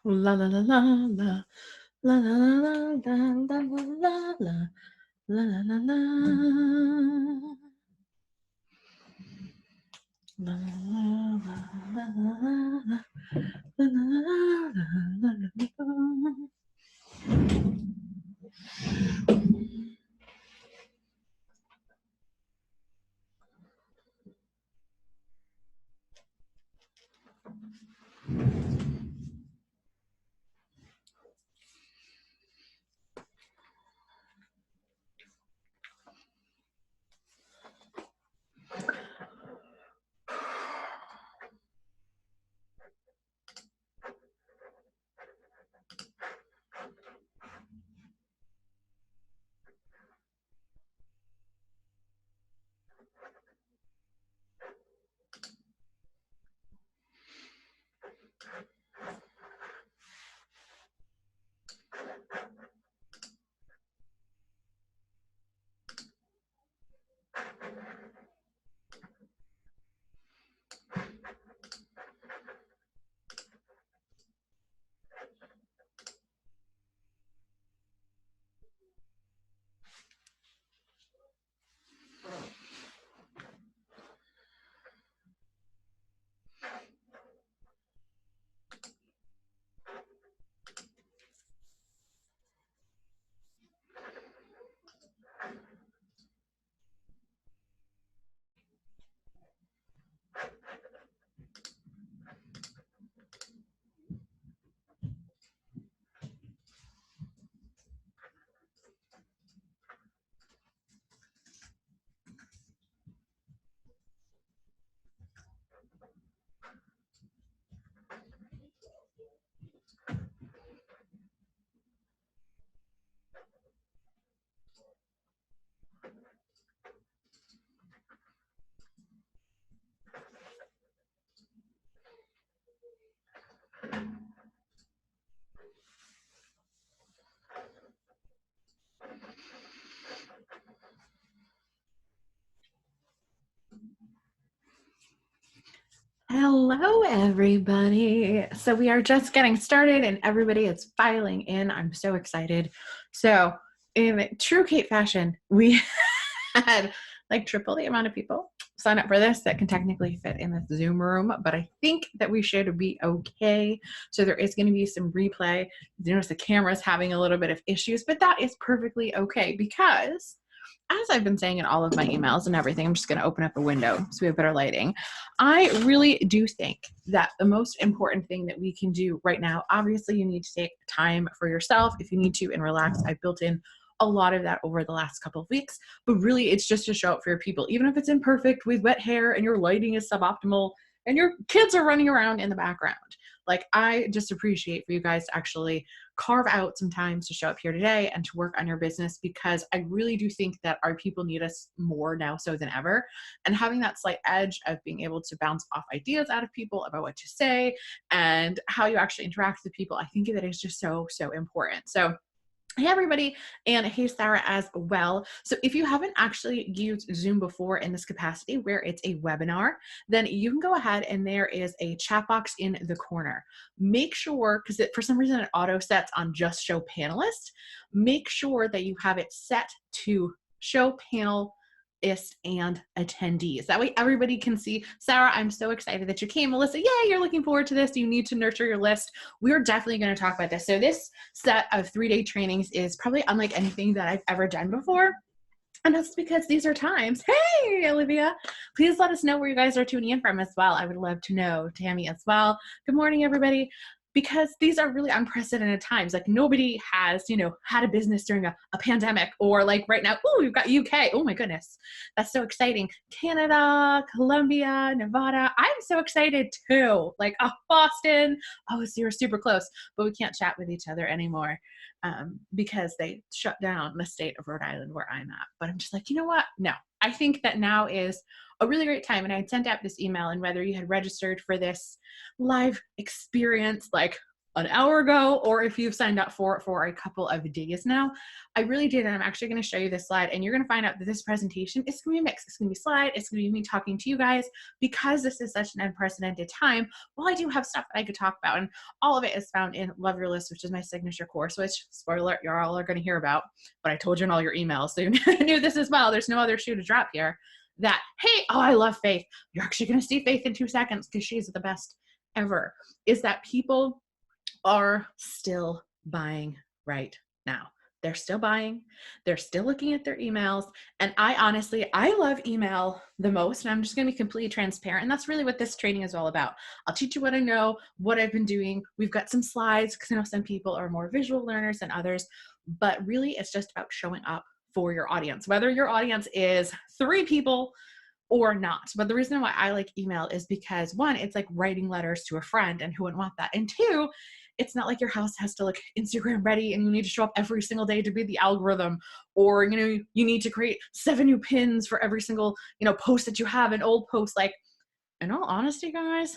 La la la la la la la la la la la la la la la la la. La la la la la la la la la. Hello, everybody. So we are just getting started and everybody is filing in. I'm so excited. So in true Kate fashion, we had like triple the amount of people sign up for this that can technically fit in this Zoom room, but I think that we should be okay. So there is going to be some replay. You notice the camera's having a little bit of issues, but that is perfectly okay because as I've been saying in all of my emails and everything, I'm just going to open up a window so we have better lighting. I really do think that the most important thing that we can do right now, obviously you need to take time for yourself if you need to and relax. I've built in a lot of that over the last couple of weeks, but really it's just to show up for your people, even if it's imperfect with wet hair and your lighting is suboptimal and your kids are running around in the background. Like, I just appreciate for you guys to actually carve out some time to show up here today and to work on your business, because I really do think that our people need us more now so than ever. And having that slight edge of being able to bounce off ideas out of people about what to say and how you actually interact with people, I think that is just so, so important. So hey everybody, and hey Sarah as well. So if you haven't actually used Zoom before in this capacity where it's a webinar, then you can go ahead and there is a chat box in the corner. Make sure, because for some reason it auto sets on just show panelists, make sure that you have it set to show panel and attendees. That way everybody can see. Sarah, I'm so excited that you came. Melissa, yay, you're looking forward to this. You need to nurture your list. We're definitely going to talk about this. So this set of 3-day trainings is probably unlike anything that I've ever done before. And that's because these are times. Hey, Olivia, please let us know where you guys are tuning in from as well. I would love to know. Tammy as well. Good morning, everybody. Because these are really unprecedented times. Like, nobody has, had a business during a pandemic, or like right now, oh, we've got UK. Oh my goodness. That's so exciting. Canada, Colombia, Nevada. I'm so excited too. Like, Boston. Oh, so you're super close, but we can't chat with each other anymore because they shut down the state of Rhode Island where I'm at. But I'm just like, you know what? No, I think that now is a really great time. And I had sent out this email, and whether you had registered for this live experience like an hour ago, or if you've signed up for it for a couple of days now. I really did. And I'm actually going to show you this slide, and you're going to find out that this presentation is going to be a mix. It's going to be slide. It's going to be me talking to you guys, because this is such an unprecedented time. Well, I do have stuff that I could talk about, and all of it is found in Love Your List, which is my signature course, which, spoiler, you all are going to hear about, but I told you in all your emails, so you knew this as well. There's no other shoe to drop here. That, hey, oh, I love Faith. You're actually going to see Faith in 2 seconds because she's the best ever. Is that people are still buying right now. They're still buying. They're still looking at their emails. And I love email the most. And I'm just going to be completely transparent. And that's really what this training is all about. I'll teach you what I know, what I've been doing. We've got some slides because I know some people are more visual learners than others. But really, it's just about showing up for your audience, whether your audience is 3 people or not. But the reason why I like email is because, 1, it's like writing letters to a friend, and who wouldn't want that? And 2, it's not like your house has to look Instagram ready and you need to show up every single day to be the algorithm, or, you need to create 7 new pins for every single, post that you have, an old post. Like, in all honesty, guys,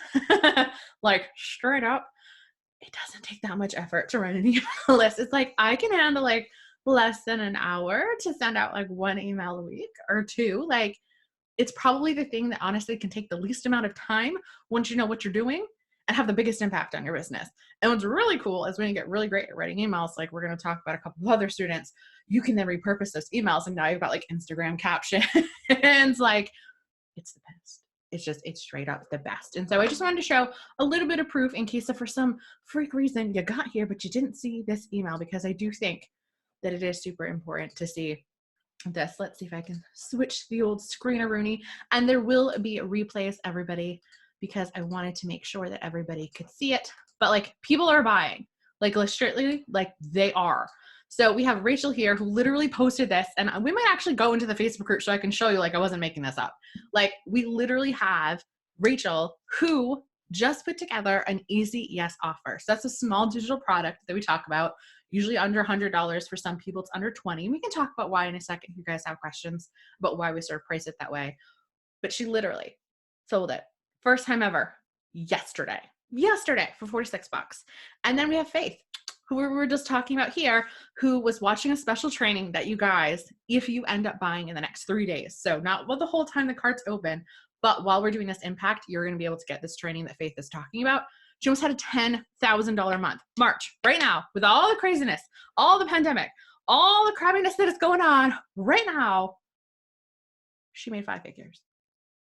like straight up, it doesn't take that much effort to run an email list. It's like, I can handle like less than an hour to send out like 1 email a week or 2. Like, it's probably the thing that honestly can take the least amount of time once you know what you're doing and have the biggest impact on your business. And what's really cool is when you get really great at writing emails, like we're going to talk about a couple of other students, you can then repurpose those emails, and now you've got like Instagram captions. Like, it's the best. It's straight up the best. And so I just wanted to show a little bit of proof in case if for some freak reason you got here, but you didn't see this email, because I do think that it is super important to see this. Let's see if I can switch the old screen-a-rooney. And there will be replays, everybody, because I wanted to make sure that everybody could see it. But like, people are buying, like strictly, like they are. So we have Rachel here who literally posted this, and we might actually go into the Facebook group so I can show you, like I wasn't making this up. Like, we literally have Rachel who just put together an Easy Yes offer. So that's a small digital product that we talk about, usually under $100. For some people, it's under 20. We can talk about why in a second if you guys have questions about why we sort of price it that way. But she literally sold it. First time ever, yesterday for $46. And then we have Faith, who we were just talking about here, who was watching a special training that you guys, if you end up buying in the next 3 days, so not the whole time the cart's open, but while we're doing this impact, you're going to be able to get this training that Faith is talking about. She almost had a $10,000 month. March, right now, with all the craziness, all the pandemic, all the crabbiness that is going on right now, she made 5 figures.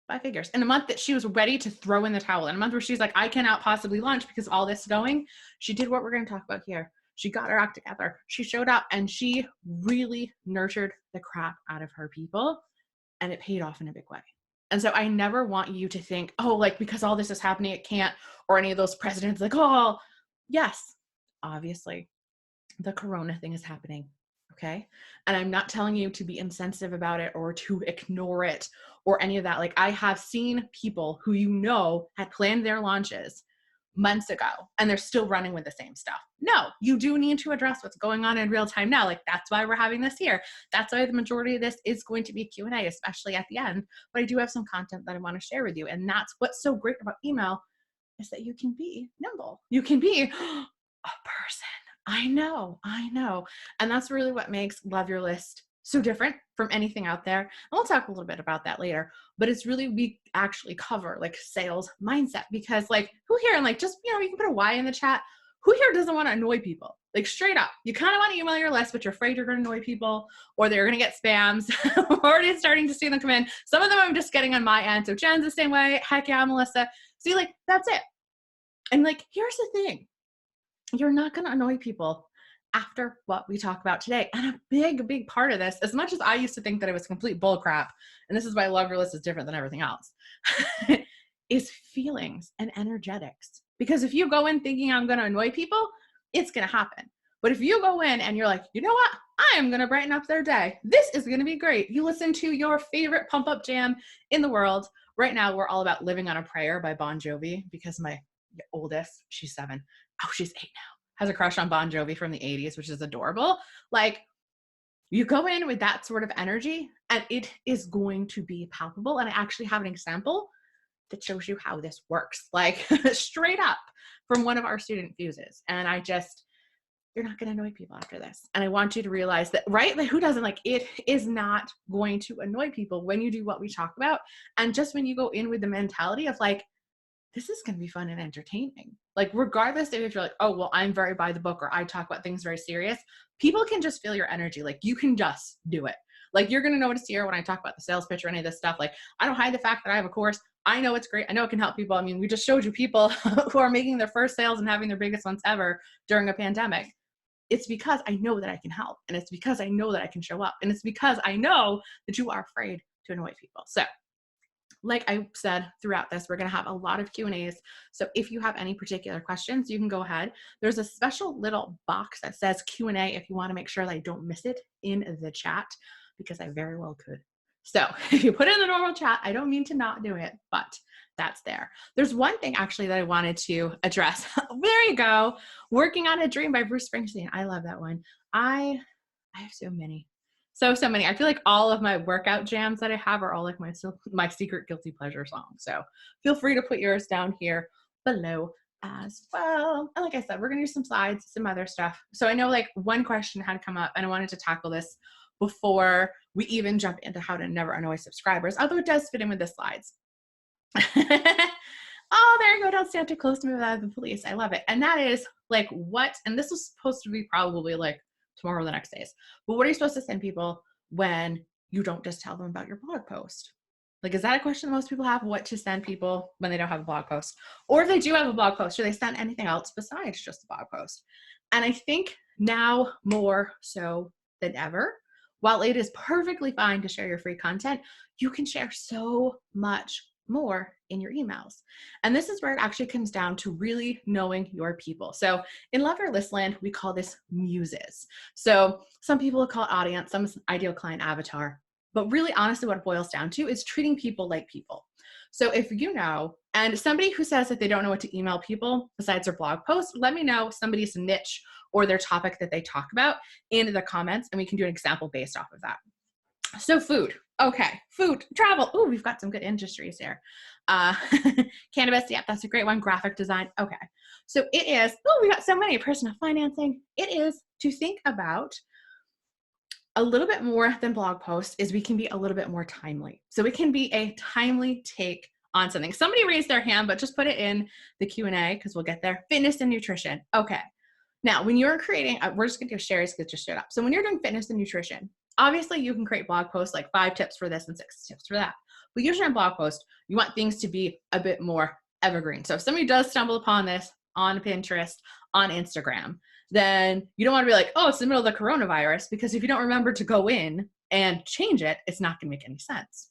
5 figures in a month that she was ready to throw in the towel. In a month where she's like, I cannot possibly launch because of all this going. She did what we're going to talk about here. She got her act together. She showed up, and she really nurtured the crap out of her people, and it paid off in a big way. And so I never want you to think, oh, like because all this is happening, it can't, or any of those presidents, like, oh, yes, obviously the corona thing is happening. Okay. And I'm not telling you to be insensitive about it or to ignore it or any of that. Like, I have seen people who had planned their launches months ago and they're still running with the same stuff. No, you do need to address what's going on in real time now. Like, that's why we're having this here. That's why the majority of this is going to be Q&A, especially at the end. But I do have some content that I want to share with you. And that's what's so great about email, is that you can be nimble. You can be a person. I know. And that's really what makes Love Your List so different from anything out there. And we'll talk a little bit about that later, but it's really, we actually cover like sales mindset, because like, who here, and like, just, you can put a Y in the chat. Who here doesn't want to annoy people? Like, straight up, you kind of want to email your list, but you're afraid you're going to annoy people, or they're going to get spams. We're already starting to see them come in. Some of them I'm just getting on my end. So Jen's the same way. Heck yeah, Melissa. See, like, that's it. And like, here's the thing. You're not going to annoy people after what we talk about today. And a big part of this, as much as I used to think that it was complete bull crap, and this is why Love Your List is different than everything else, is feelings and energetics. Because if you go in thinking I'm going to annoy people, it's going to happen. But if you go in and you're like, you know what? I am going to brighten up their day. This is going to be great. You listen to your favorite pump up jam in the world. Right now, we're all about Living on a Prayer by Bon Jovi, because my oldest, she's 7. Oh, she's 8 now. Has a crush on Bon Jovi from the 80s, which is adorable. Like, you go in with that sort of energy and it is going to be palpable. And I actually have an example that shows you how this works, like straight up from one of our student fuses. And you're not going to annoy people after this. And I want you to realize that, right? Like, who doesn't? Like, it is not going to annoy people when you do what we talk about. And just when you go in with the mentality of like, this is going to be fun and entertaining. Like, regardless if you're like, oh, well, I'm very by the book, or I talk about things very serious, people can just feel your energy. Like, you can just do it. Like, you're going to notice here when I talk about the sales pitch or any of this stuff, like, I don't hide the fact that I have a course. I know it's great. I know it can help people. I mean, we just showed you people who are making their first sales and having their biggest ones ever during a pandemic. It's because I know that I can help. And it's because I know that I can show up. And it's because I know that you are afraid to annoy people. So like I said, throughout this, we're going to have a lot of Q&As. So if you have any particular questions, you can go ahead. There's a special little box that says Q&A if you want to make sure that I don't miss it in the chat, because I very well could. So if you put it in the normal chat, I don't mean to not do it, but that's there. There's one thing actually that I wanted to address. There you go. Working on a Dream by Bruce Springsteen. I love that one. I have so many. So many. I feel like all of my workout jams that I have are all like my secret guilty pleasure songs. So feel free to put yours down here below as well. And like I said, we're going to do some slides, some other stuff. So I know like one question had come up and I wanted to tackle this before we even jump into how to never annoy subscribers, although it does fit in with the slides. Oh, there you go. Don't stand too close to me without the police. I love it. And that is like what, and this was supposed to be probably like tomorrow or the next days, but what are you supposed to send people when you don't just tell them about your blog post? Like, is that a question most people have? What to send people when they don't have a blog post? Or if they do have a blog post, do they send anything else besides just a blog post? And I think now more so than ever, while it is perfectly fine to share your free content, you can share so much more in your emails. And this is where it actually comes down to really knowing your people. So in Love or List Land, we call this muses. So some people will call it audience, some ideal client avatar, but really honestly what it boils down to is treating people like people. So if you know, and somebody who says that they don't know what to email people besides their blog post, let me know somebody's niche or their topic that they talk about in the comments, and we can do an example based off of that. So okay, food, travel. Oh, we've got some good industries here. Cannabis, yeah, that's a great one. Graphic design. Okay. So it is, we got so many. Personal financing. It is to think about a little bit more than blog posts is we can be a little bit more timely. So it can be a timely take on something. Somebody raised their hand, but just put it in the Q&A because we'll get there. Fitness and nutrition. Okay. Now, when you're creating, we're just going to do shares because it just showed up. So when you're doing fitness and nutrition, obviously you can create blog posts like 5 tips for this and 6 tips for that. But usually on blog posts, you want things to be a bit more evergreen. So if somebody does stumble upon this on Pinterest, on Instagram, then you don't want to be like, oh, it's the middle of the coronavirus, because if you don't remember to go in and change it, it's not going to make any sense.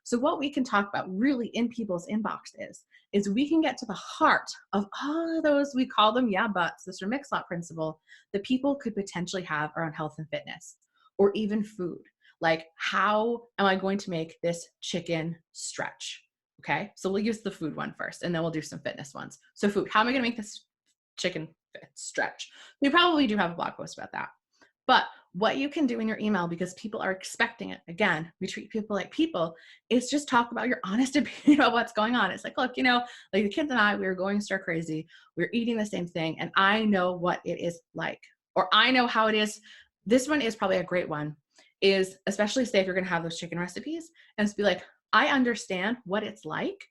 So what we can talk about really in people's inboxes is we can get to the heart of all of those, we call them yeah buts, this Mix-a-Lot principle, that people could potentially have around health and fitness, or even food. Like, how am I going to make this chicken stretch? Okay, so we'll use the food one first, and then we'll do some fitness ones. So food, how am I going to make this chicken stretch? We probably do have a blog post about that. But what you can do in your email, because people are expecting it, again, we treat people like people, is just talk about your honest opinion about what's going on. It's like, look, like the kids and I, we were going stir crazy. We were eating the same thing, and I know what it is like, or I know how it is. This one is probably a great one, is especially say if you're going to have those chicken recipes, and it's be like, I understand what it's like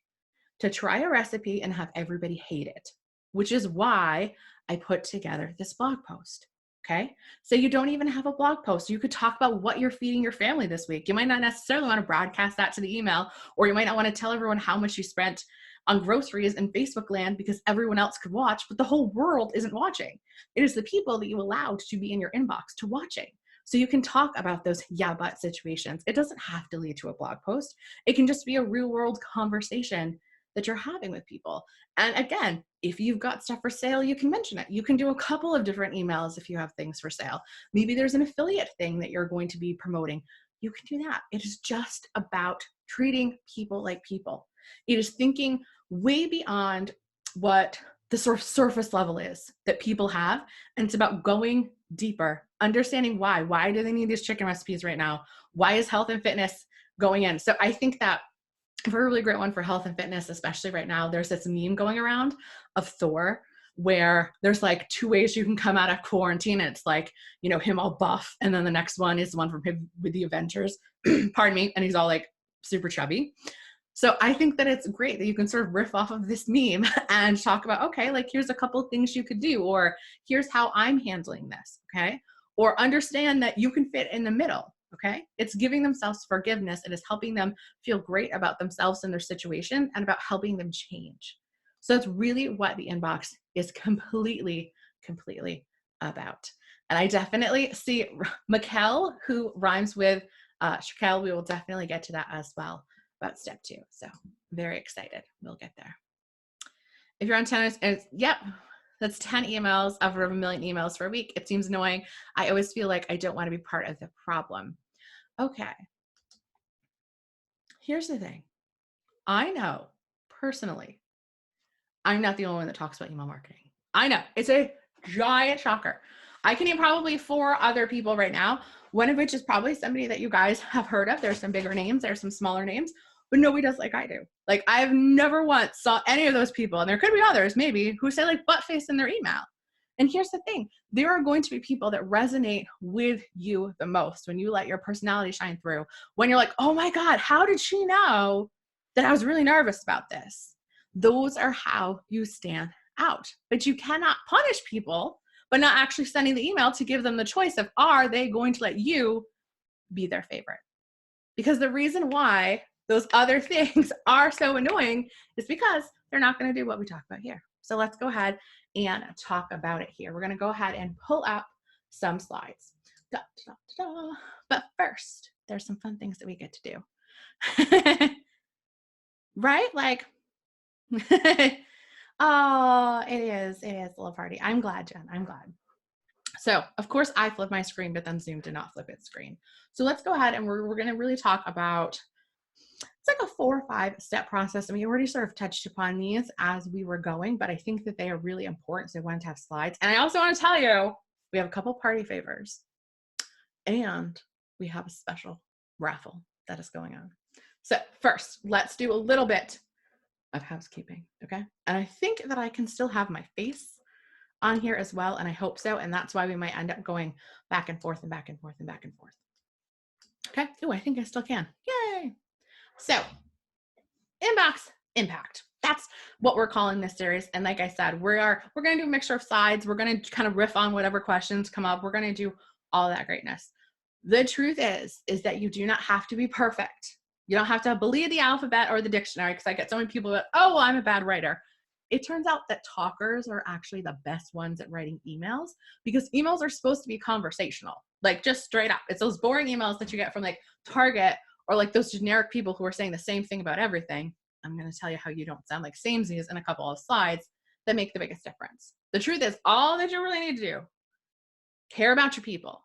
to try a recipe and have everybody hate it, which is why I put together this blog post. Okay. So you don't even have a blog post. You could talk about what you're feeding your family this week. You might not necessarily want to broadcast that to the email, or you might not want to tell everyone how much you spent on groceries in Facebook land because everyone else could watch, but the whole world isn't watching. It is the people that you allowed to be in your inbox to watching. So you can talk about those yeah, but situations. It doesn't have to lead to a blog post. It can just be a real world conversation that you're having with people. And again, if you've got stuff for sale, you can mention it. You can do a couple of different emails if you have things for sale. Maybe there's an affiliate thing that you're going to be promoting. You can do that. It is just about treating people like people. It is thinking way beyond what the sort of surface level is that people have. And it's about going deeper, understanding why. Why do they need these chicken recipes right now? Why is health and fitness going in? So I think that For a really great one for health and fitness, especially right now, there's this meme going around of Thor where there's like 2 ways you can come out of quarantine. And it's like, you know, him all buff. And then the next one is the one from him with the Avengers, pardon me. And he's all like super chubby. So I think that it's great that you can sort of riff off of this meme and talk about, okay, like here's a couple of things you could do, or here's how I'm handling this. Okay. Or understand that you can fit in the middle. Okay. It's giving themselves forgiveness. It is helping them feel great about themselves and their situation and about helping them change. So it's really what the inbox is completely about. And I definitely see Mikkel, who rhymes with Shakel. We will definitely get to that as well about step 2. So very excited. We'll get there. If you're on tennis, yep, that's 10 emails over 1 million emails for a week. It seems annoying. I always feel like I don't want to be part of the problem. Okay. Here's the thing. I know personally, I'm not the only one that talks about email marketing. I know it's a giant shocker. I can name probably 4 other people right now, one of which is probably somebody that you guys have heard of. There's some bigger names, there's some smaller names, but nobody does like I do. Like I've never once saw any of those people, and there could be others maybe, who say like butt face in their email. And here's the thing, there are going to be people that resonate with you the most when you let your personality shine through, when you're like, oh my God, how did she know that I was really nervous about this? Those are how you stand out. But you cannot punish people but not actually sending the email to give them the choice of, are they going to let you be their favorite? Because the reason why those other things are so annoying is because they're not going to do what we talk about here. So let's go ahead and talk about it here. We're going to go ahead and pull up some slides. Da, da, da, da. But first, there's some fun things that we get to do. Right? Like, oh, it is a little party. I'm glad, Jen. I'm glad. So, of course, I flipped my screen, but then Zoom did not flip its screen. So let's go ahead and we're going to really talk about, it's like a 4 or 5 step process. And we already sort of touched upon these as we were going, but I think that they are really important. So I wanted to have slides. And I also want to tell you, we have a couple party favors and we have a special raffle that is going on. So first, let's do a little bit of housekeeping, okay? And I think that I can still have my face on here as well, and I hope so, and that's why we might end up going back and forth and back and forth and back and forth. Okay, oh, I think I still can. Yay! So, inbox impact. That's what we're calling this series, and like I said, we're going to do a mixture of sides. We're going to kind of riff on whatever questions come up. We're going to do all that greatness. The truth is that you do not have to be perfect. You don't have to believe the alphabet or the dictionary, because I get so many people that, oh, well, I'm a bad writer. It turns out that talkers are actually the best ones at writing emails, because emails are supposed to be conversational, like just straight up. It's those boring emails that you get from like Target or like those generic people who are saying the same thing about everything. I'm going to tell you how you don't sound like samesies in a couple of slides that make the biggest difference. The truth is, all that you really need to do, care about your people.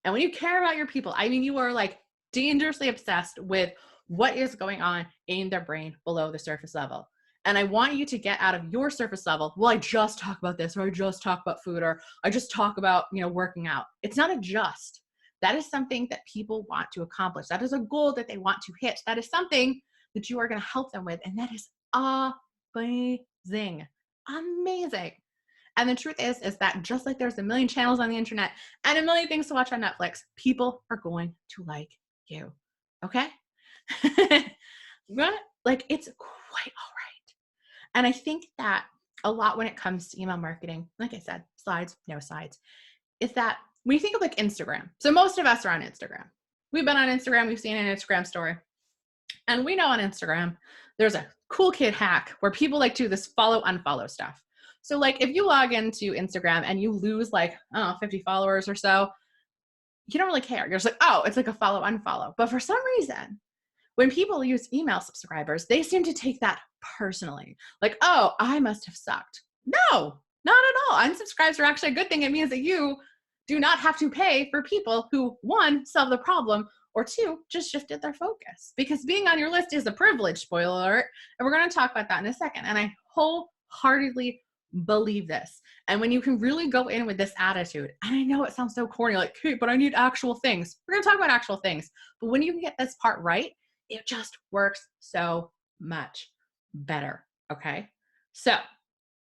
And when you care about your people, I mean, you are like dangerously obsessed with what is going on in their brain below the surface level. And I want you to get out of your surface level, well, I just talk about this, or I just talk about food, or I just talk about, working out. It's not a just. That is something that people want to accomplish. That is a goal that they want to hit. That is something that you are going to help them with. And that is amazing. Amazing. And the truth is that just like there's a million channels on the internet and a million things to watch on Netflix, people are going to like you. Okay? Like, it's quite all right. And I think that a lot when it comes to email marketing, like I said, slides, no sides, is that when you think of like Instagram. So most of us are on Instagram. We've been on Instagram. We've seen an Instagram story. And we know on Instagram, there's a cool kid hack where people like to do this follow, unfollow stuff. So like if you log into Instagram and you lose like, 50 followers or so, you don't really care. You're just like, oh, it's like a follow, unfollow. But for some reason, when people use email subscribers, they seem to take that personally. Like, oh, I must have sucked. No, not at all. Unsubscribes are actually a good thing. It means that you do not have to pay for people who, 1, solve the problem, or 2, just shifted their focus. Because being on your list is a privilege, spoiler alert. And we're going to talk about that in a second. And I wholeheartedly believe this. And when you can really go in with this attitude, and I know it sounds so corny, like, Kate, but I need actual things. We're going to talk about actual things. But when you can get this part right, It just works so much better. Okay. So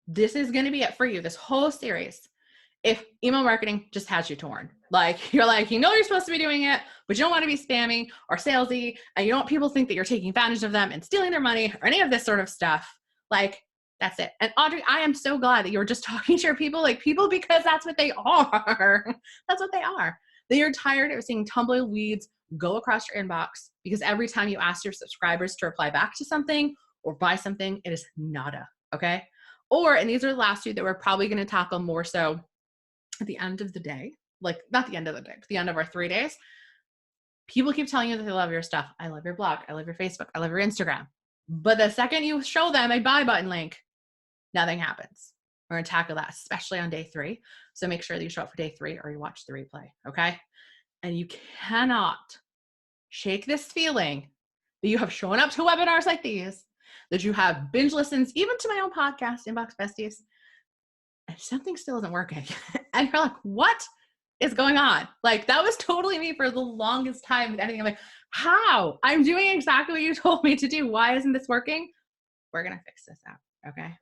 this is going to be it for you, this whole series. If email marketing just has you torn, like you're like, you're supposed to be doing it, but you don't want to be spammy or salesy, and you don't want people to think that you're taking advantage of them and stealing their money or any of this sort of stuff, like that's it. And Audrey, I am so glad that you were just talking to your people, like people, because that's what they are. That's what they are. They are tired of seeing tumbleweeds go across your inbox because every time you ask your subscribers to reply back to something or buy something, it is nada. Okay. Or, and these are the last two that we're probably going to tackle more so at the end of the day, like not the end of the day, but the end of our 3 days. People keep telling you that they love your stuff. I love your blog. I love your Facebook. I love your Instagram. But the second you show them a buy button link, nothing happens. We're going to tackle that, especially on day 3. So make sure that you show up for day 3 or you watch the replay. Okay. And you cannot shake this feeling that you have shown up to webinars like these, that you have binge listens, even to my own podcast, Inbox Besties, and something still isn't working. And you're like, what is going on? Like, that was totally me for the longest time with anything. I'm like, how? I'm doing exactly what you told me to do. Why isn't this working? We're going to fix this out. Okay.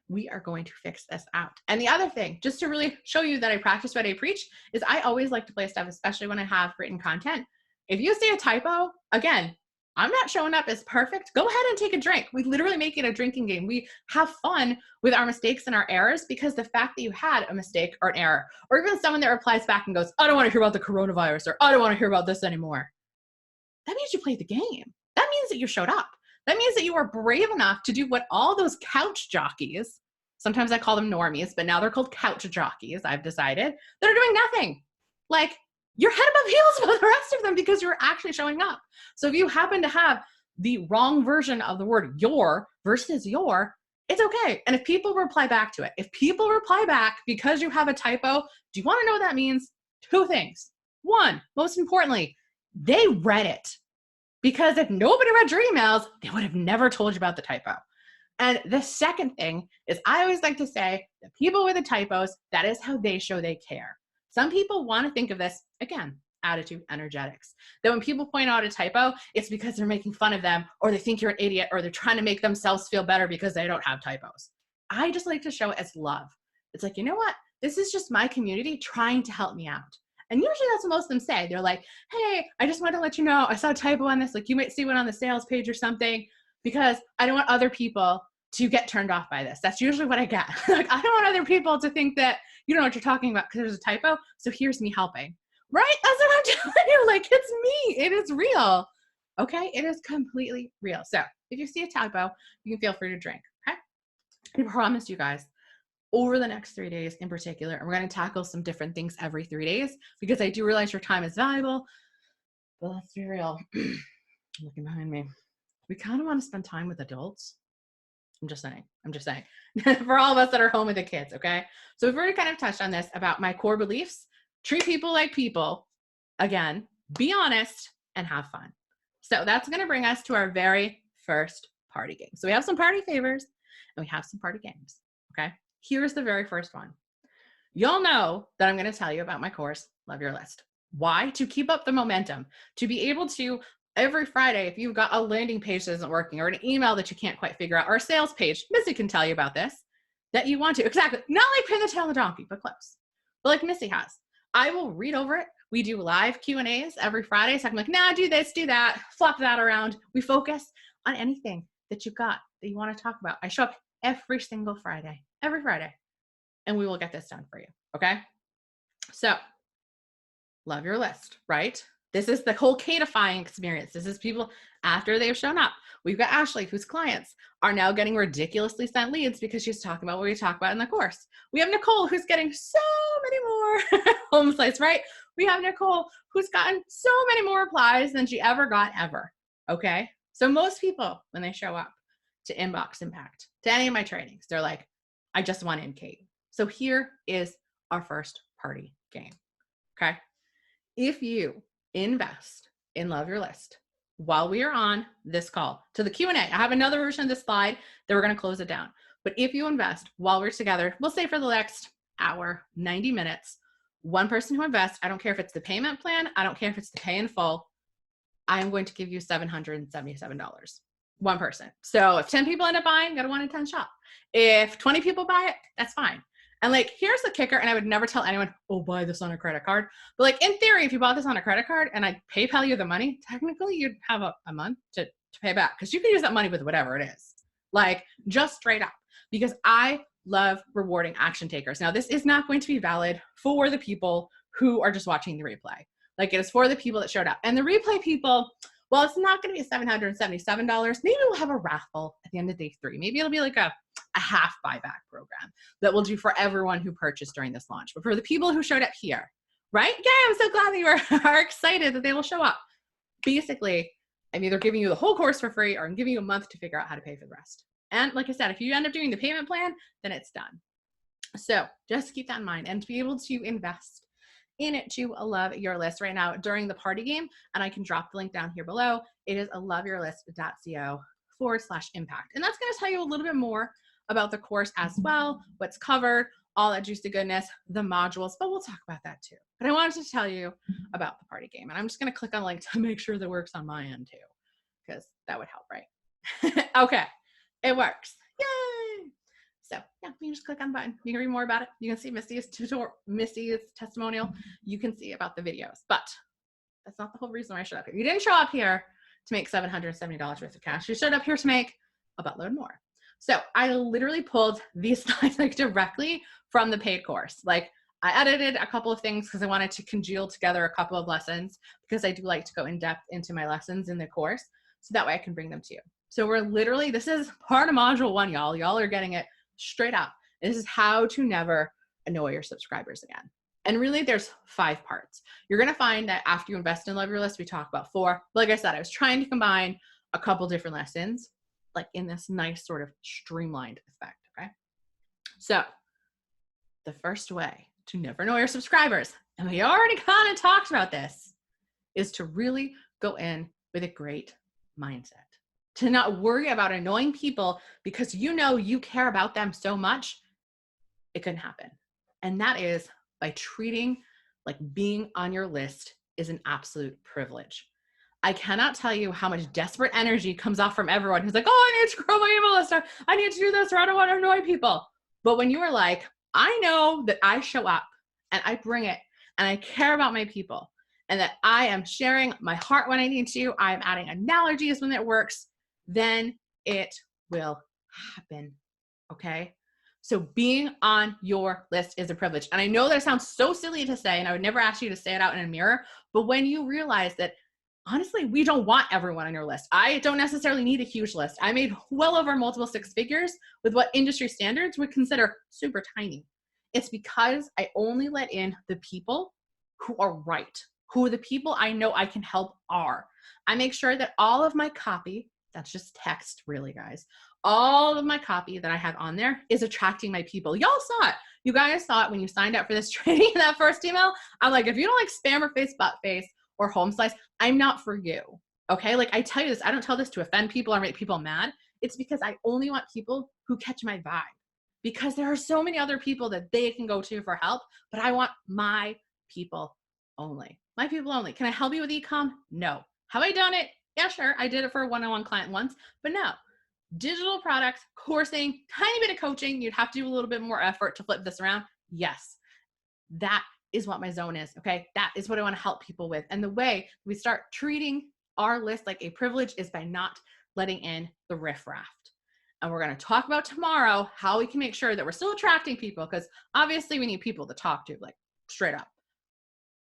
We are going to fix this out. And the other thing, just to really show you that I practice what I preach, is I always like to play stuff, especially when I have written content. If you see a typo, again, I'm not showing up as perfect. Go ahead and take a drink. We literally make it a drinking game. We have fun with our mistakes and our errors, because the fact that you had a mistake or an error, or even someone that replies back and goes, I don't want to hear about the coronavirus, or I don't want to hear about this anymore. That means you played the game. That means that you showed up. That means that you were brave enough to do what all those couch jockeys, sometimes I call them normies, but now they're called couch jockeys, I've decided, that are doing nothing. Like, you're head above heels above the rest of them because you're actually showing up. So if you happen to have the wrong version of the word your versus your, it's okay. And if people reply back to it, if people reply back because you have a typo, do you want to know what that means? 2 things. 1, most importantly, they read it. Because if nobody read your emails, they would have never told you about the typo. And the second thing is, I always like to say that people with the typos, that is how they show they care. Some people want to think of this, again, attitude energetics, that when people point out a typo, it's because they're making fun of them, or they think you're an idiot, or they're trying to make themselves feel better because they don't have typos. I just like to show it as love. It's like, you know what? This is just my community trying to help me out. And usually that's what most of them say. They're like, hey, I just wanted to let you know, I saw a typo on this. Like, you might see one on the sales page or something, because I don't want other people to get turned off by this. That's usually what I get. Like, I don't want other people to think that you don't know what you're talking about because there's a typo. So here's me helping. Right? That's what I'm telling you. Like, it's me. It is real. Okay? It is completely real. So if you see a typo, you can feel free to drink. Okay? I promise you guys, over the next 3 days in particular, and we're going to tackle some different things every 3 days, because I do realize your time is valuable. But let's be real. Looking behind me. We kind of want to spend time with adults. I'm just saying. For all of us that are home with the kids, okay? So we've already kind of touched on this about my core beliefs. Treat people like people. Again, be honest and have fun. So that's going to bring us to our very first party game. So we have some party favors and we have some party games, okay? Here's the very first one. Y'all know that I'm going to tell you about my course, Love Your List. Why? To keep up the momentum, to be able to, every Friday, if you've got a landing page that isn't working, or an email that you can't quite figure out, or a sales page, Missy can tell you about this, that you want to. Exactly. Not like pin the tail on the donkey, but close. But like Missy has. I will read over it. We do live Q&As every Friday. So I'm like, nah, do this, do that, flop that around. We focus on anything that you've got that you want to talk about. I show up every single Friday, and we will get this done for you. Okay. So love your list, right? This is the whole Katifying experience. This is people after they've shown up. We've got Ashley, whose clients are now getting ridiculously sent leads because she's talking about what we talk about in the course. We have Nicole, who's getting so many more home sites, right? We have Nicole, who's gotten so many more replies than she ever got ever. Okay. So most people, when they show up to Inbox Impact, to any of my trainings, they're like, I just want in, Kate. So here is our first party game. Okay. If you invest in Love Your List while we are on this call to the Q&A, I have another version of this slide that we're going to close it down. But if you invest while we're together, we'll say for the next hour, 90 minutes, one person who invests, I don't care if it's the payment plan, I don't care if it's the pay in full, I'm going to give you $777. One person. So if 10 people end up buying, got a 1 in 10 shot. If 20 people buy it, that's fine. And like, here's the kicker. And I would never tell anyone, oh, buy this on a credit card. But like, in theory, if you bought this on a credit card and I PayPal you the money, technically you'd have a month to pay back, because you can use that money with whatever it is. Like, just straight up, because I love rewarding action takers. Now, this is not going to be valid for the people who are just watching the replay. Like, it is for the people that showed up. And the replay people, well, it's not going to be $777. Maybe we'll have a raffle at the end of day 3. Maybe it'll be like a half buyback program that we'll do for everyone who purchased during this launch. But for the people who showed up here, right? Yeah, I'm so glad that you are excited that they will show up. Basically, I'm either giving you the whole course for free or I'm giving you a month to figure out how to pay for the rest. And like I said, if you end up doing the payment plan, then it's done. So just keep that in mind, and to be able to invest in it to love your list right now during the party game. And I can drop the link down here below. It is loveyourlist.co/impact. And that's going to tell you a little bit more about the course as well, what's covered, all that juicy goodness, the modules, but we'll talk about that too. But I wanted to tell you about the party game, and I'm just going to click on link to make sure that works on my end too, because that would help, right? Okay, it works. Yay! So yeah, you can just click on the button. You can read more about it. You can see Misty's testimonial. You can see about the videos, but that's not the whole reason why I showed up here. You didn't show up here to make $770 worth of cash. You showed up here to make a buttload more. So I literally pulled these slides like directly from the paid course. Like, I edited a couple of things because I wanted to congeal together a couple of lessons, because I do like to go in depth into my lessons in the course, so that way I can bring them to you. So we're literally, this is part of module 1, y'all. Y'all are getting it straight up. This is how to never annoy your subscribers again. And really, there's 5 parts. You're going to find that after you invest in Love Your List, we talk about 4. Like I said, I was trying to combine a couple different lessons, like in this nice sort of streamlined effect, okay? So the first way to never annoy your subscribers, and we already kind of talked about this, is to really go in with a great mindset. To not worry about annoying people because you know you care about them so much, it couldn't happen. And that is by treating like being on your list is an absolute privilege. I cannot tell you how much desperate energy comes off from everyone who's like, oh, I need to grow my email list. I need to do this, or I don't want to annoy people. But when you are like, I know that I show up and I bring it and I care about my people and that I am sharing my heart when I need to, I'm adding analogies when it works, then it will happen, okay? So being on your list is a privilege. And I know that sounds so silly to say, and I would never ask you to say it out in a mirror, but when you realize that, honestly, we don't want everyone on your list. I don't necessarily need a huge list. I made well over multiple 6 figures with what industry standards would consider super tiny. It's because I only let in the people who are right, who the people I know I can help are. I make sure that all of my copy, that's just text really, guys, all of my copy that I have on there is attracting my people. Y'all saw it. You guys saw it when you signed up for this training in that first email. I'm like, if you don't like spam or face, butt face, or home slice, I'm not for you. Okay. Like, I tell you this, I don't tell this to offend people or make people mad. It's because I only want people who catch my vibe, because there are so many other people that they can go to for help, but I want my people only. My people only. Can I help you with e-com? No. Have I done it? Yeah, sure. I did it for a one-on-one client once, but no. Digital products, coursing, tiny bit of coaching. You'd have to do a little bit more effort to flip this around. Yes. That is what my zone is, okay? That is what I want to help people with. And the way we start treating our list like a privilege is by not letting in the riffraff. And we're going to talk about tomorrow how we can make sure that we're still attracting people, because obviously we need people to talk to, like, straight up.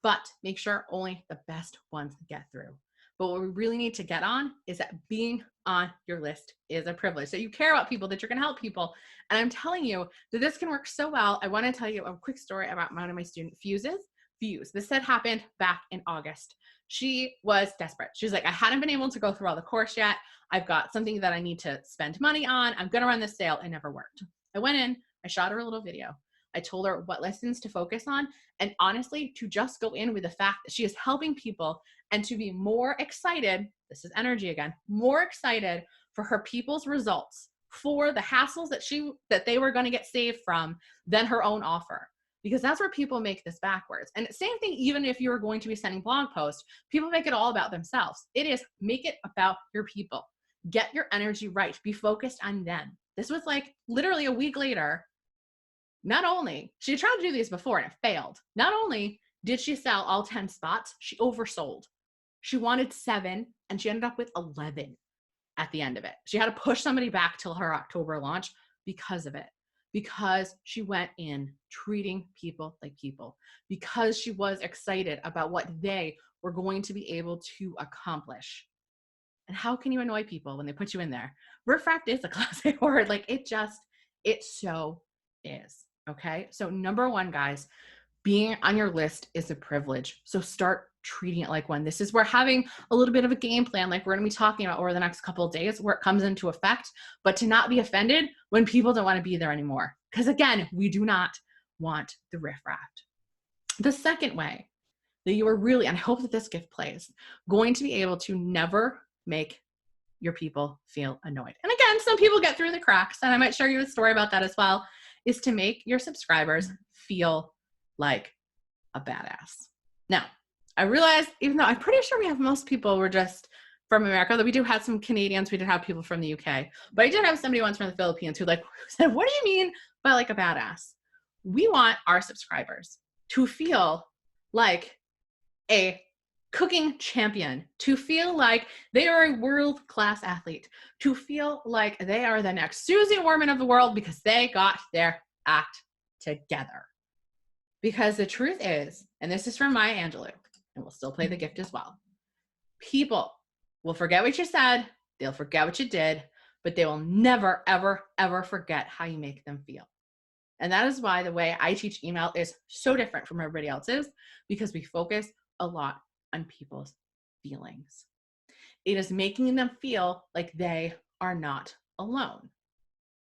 But make sure only the best ones get through. But what we really need to get on is that being on your list is a privilege. So you care about people, that you're going to help people. And I'm telling you that this can work so well. I want to tell you a quick story about one of my student Fuse. This had happened back in August. She was desperate. She was like, I hadn't been able to go through all the course yet. I've got something that I need to spend money on. I'm going to run this sale. It never worked. I went in, I shot her a little video. I told her what lessons to focus on, and honestly, to just go in with the fact that she is helping people and to be more excited, this is energy again, more excited for her people's results, for the hassles that they were going to get saved from than her own offer. because that's where people make this backwards. And same thing, even if you're going to be sending blog posts, people make it all about themselves. It is, make it about your people. Get your energy right. Be focused on them. This was like literally a week later. Not only, she tried to do these before and it failed. Not only did she sell all 10 spots, she oversold. She wanted 7 and she ended up with 11 at the end of it. She had to push somebody back till her October launch because of it. Because she went in treating people like people. Because she was excited about what they were going to be able to accomplish. And how can you annoy people when they put you in there? Riffraff is a classic word. Like it so is. Okay. So number 1, guys, being on your list is a privilege. So start treating it like one. This is where having a little bit of a game plan, like we're going to be talking about over the next couple of days, where it comes into effect, but to not be offended when people don't want to be there anymore. Because again, we do not want the riffraff. The second way that you are really, and I hope that this gift plays, going to be able to never make your people feel annoyed. And again, some people get through the cracks, and I might share you a story about that as well, is to make your subscribers feel like a badass. Now, I realize, even though I'm pretty sure we have most people were just from America, though we do have some Canadians, we did have people from the UK, but I did have somebody once from the Philippines who said, what do you mean by like a badass? We want our subscribers to feel like a cooking champion, to feel like they are a world-class athlete, to feel like they are the next Susie Orman of the world because they got their act together. Because the truth is, and this is from Maya Angelou, and we'll still play the gift as well, people will forget what you said, they'll forget what you did, but they will never, ever, ever forget how you make them feel. And that is why the way I teach email is so different from everybody else's, because we focus a lot on people's feelings. It is making them feel like they are not alone.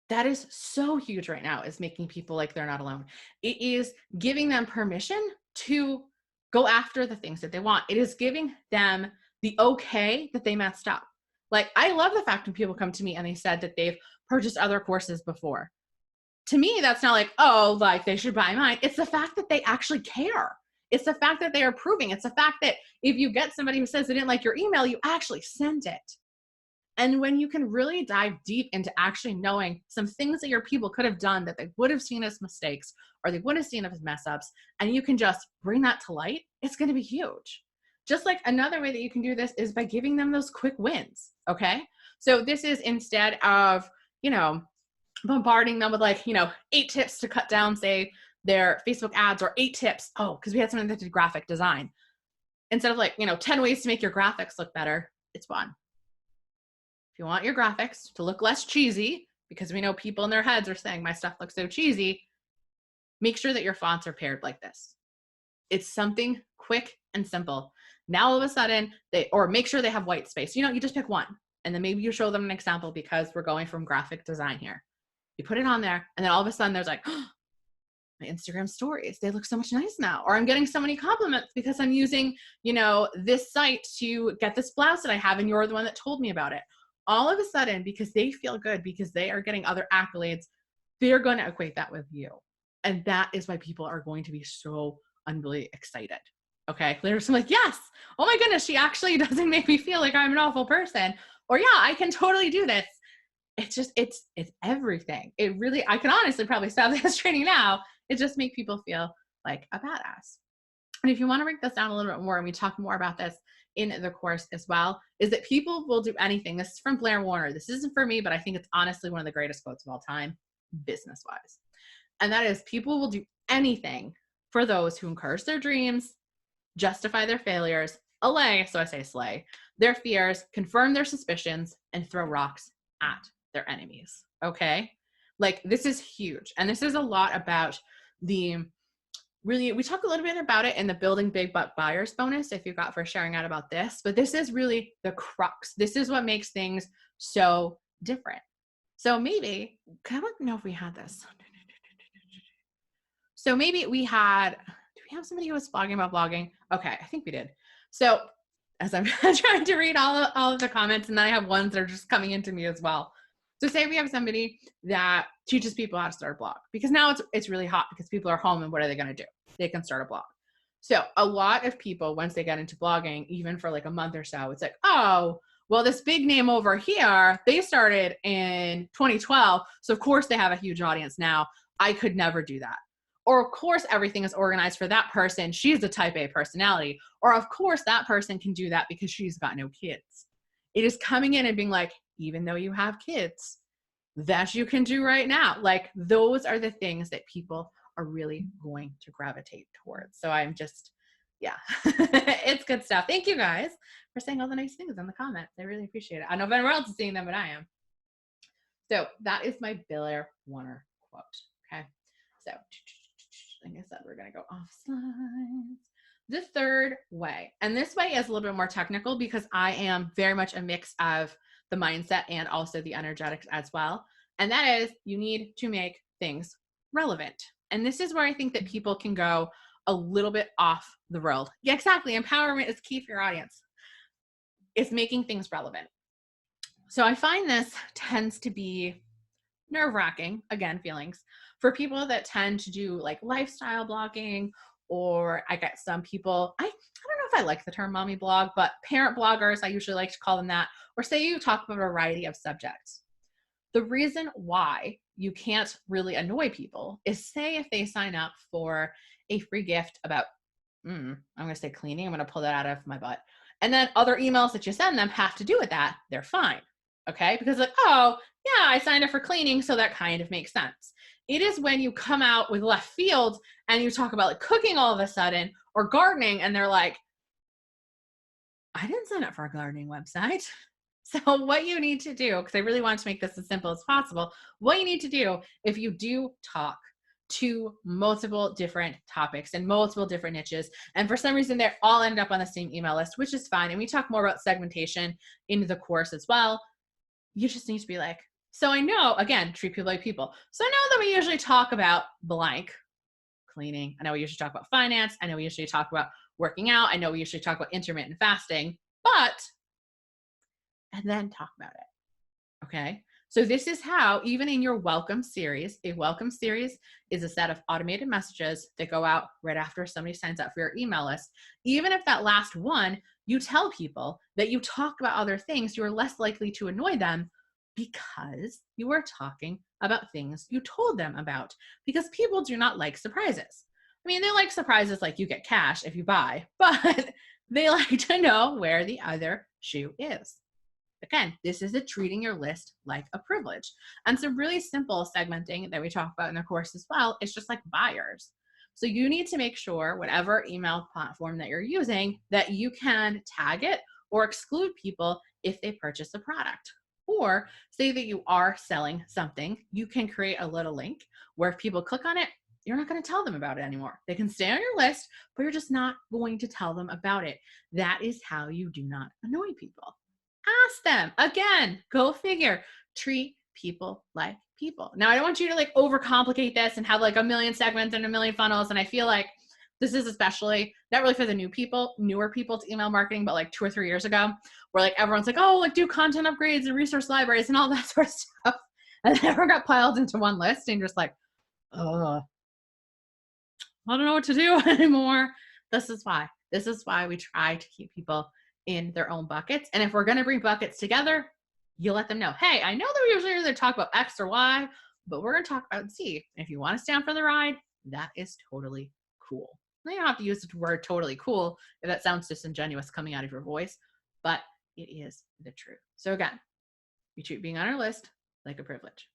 That is so huge right now, is making people like they're not alone. It is giving them permission to go after the things that they want. It is giving them the okay that they messed up. Like, I love the fact when people come to me and they said that they've purchased other courses before. To me, that's not like, oh, like they should buy mine. It's the fact that they actually care. It's the fact that they are proving. It's the fact that if you get somebody who says they didn't like your email, you actually sent it. And when you can really dive deep into actually knowing some things that your people could have done that they would have seen as mistakes or they would have seen as mess ups, and you can just bring that to light, it's going to be huge. Just like another way that you can do this is by giving them those quick wins. Okay. So this is instead of, bombarding them with 8 tips to cut down, say, their Facebook ads, or 8 tips. Oh, because we had something that did graphic design. Instead of 10 ways to make your graphics look better, it's 1. If you want your graphics to look less cheesy, because we know people in their heads are saying my stuff looks so cheesy, make sure that your fonts are paired like this. It's something quick and simple. Now all of a sudden, make sure they have white space. You just pick one, and then maybe you show them an example, because we're going from graphic design here. You put it on there, and then all of a sudden there's like, oh, my Instagram stories, they look so much nice now. Or I'm getting so many compliments because I'm using, this site to get this blouse that I have, and you're the one that told me about it. All of a sudden, because they feel good, because they are getting other accolades, they're going to equate that with you. And that is why people are going to be so unbelievably excited. Okay. They're just like, yes, oh my goodness, she actually doesn't make me feel like I'm an awful person. Or yeah, I can totally do this. It's just, it's everything. It really, I can honestly probably stop this training now. It just makes people feel like a badass. And if you want to break this down a little bit more, and we talk more about this in the course as well, is that people will do anything. This is from Blair Warner. This isn't for me, but I think it's honestly one of the greatest quotes of all time, business-wise. And that is, people will do anything for those who encourage their dreams, justify their failures, allay, so I say slay, their fears, confirm their suspicions, and throw rocks at their enemies. Okay? This is huge. And this is a lot about we talk a little bit about it in the Building Big Buck Buyers bonus, if you got for sharing out about this, but this is really the crux. This is what makes things so different. So maybe, I don't know if we had this. So maybe do we have somebody who was blogging about blogging? Okay, I think we did. So as I'm trying to read all of the comments, and then I have ones that are just coming into me as well. So say we have somebody that teaches people how to start a blog, because now it's really hot because people are home, and what are they going to do? They can start a blog. So a lot of people, once they get into blogging, even for like a month or so, it's like, oh, well, this big name over here, they started in 2012. So of course they have a huge audience now. I could never do that. Or of course everything is organized for that person. She's a type A personality. Or of course that person can do that because she's got no kids. It is coming in and being like, even though you have kids, that you can do right now. Like, those are the things that people are really going to gravitate towards. So I'm just, yeah, it's good stuff. Thank you guys for saying all the nice things in the comments. I really appreciate it. I know if anyone else is seeing them, but I am. So that is my Blair Warner quote. Okay. So like I said, we're going to go off slides. The third way, and this way is a little bit more technical because I am very much a mix of the mindset and also the energetics as well. And that is, you need to make things relevant. And this is where I think that people can go a little bit off the road. Yeah, exactly. Empowerment is key for your audience. It's making things relevant. So I find this tends to be nerve-wracking, again, feelings, for people that tend to do like lifestyle blogging, or I get some people, I don't know if I like the term mommy blog, but parent bloggers, I usually like to call them that, or say you talk about a variety of subjects. The reason why you can't really annoy people is, say if they sign up for a free gift about, I'm going to say cleaning, I'm going to pull that out of my butt. And then other emails that you send them have to do with that, they're fine. Okay. Because like, oh yeah, I signed up for cleaning. So that kind of makes sense. It is when you come out with left field and you talk about like cooking all of a sudden, or gardening, and they're like, I didn't sign up for a gardening website. So what you need to do, because I really want to make this as simple as possible, what you need to do if you do talk to multiple different topics and multiple different niches, and for some reason they all end up on the same email list, which is fine. And we talk more about segmentation in the course as well. You just need to be like, so I know, again, treat people like people. So I know that we usually talk about blank, cleaning. I know we usually talk about finance. I know we usually talk about working out. I know we usually talk about intermittent fasting, but, and then talk about it. Okay. So this is how, even in your welcome series, a welcome series is a set of automated messages that go out right after somebody signs up for your email list. Even if that last one, you tell people that you talk about other things, you are less likely to annoy them because you are talking about things you told them about, because people do not like surprises. I mean, they like surprises like you get cash if you buy, but they like to know where the other shoe is. Again, this is treating your list like a privilege. And some really simple segmenting that we talk about in the course as well is just like buyers. So you need to make sure, whatever email platform that you're using, that you can tag it or exclude people if they purchase a product. Or say that you are selling something, you can create a little link where if people click on it, you're not going to tell them about it anymore. They can stay on your list, but you're just not going to tell them about it. That is how you do not annoy people. Ask them. Again, go figure. Treat people like people. Now, I don't want you to like overcomplicate this and have like a million segments and a million funnels. And I feel like this is especially not really for the newer people to email marketing, but like 2 or 3 years ago, where like everyone's like, oh, like do content upgrades and resource libraries and all that sort of stuff. And then everyone got piled into one list and just like, oh, I don't know what to do anymore. This is why we try to keep people in their own buckets. And if we're going to bring buckets together, you let them know, hey, I know that we usually either talk about X or Y, but we're going to talk about Z. And if you want to stay on for the ride, that is totally cool. You don't have to use the word totally cool if that sounds disingenuous coming out of your voice, but it is the truth. So again, we treat being on our list like a privilege.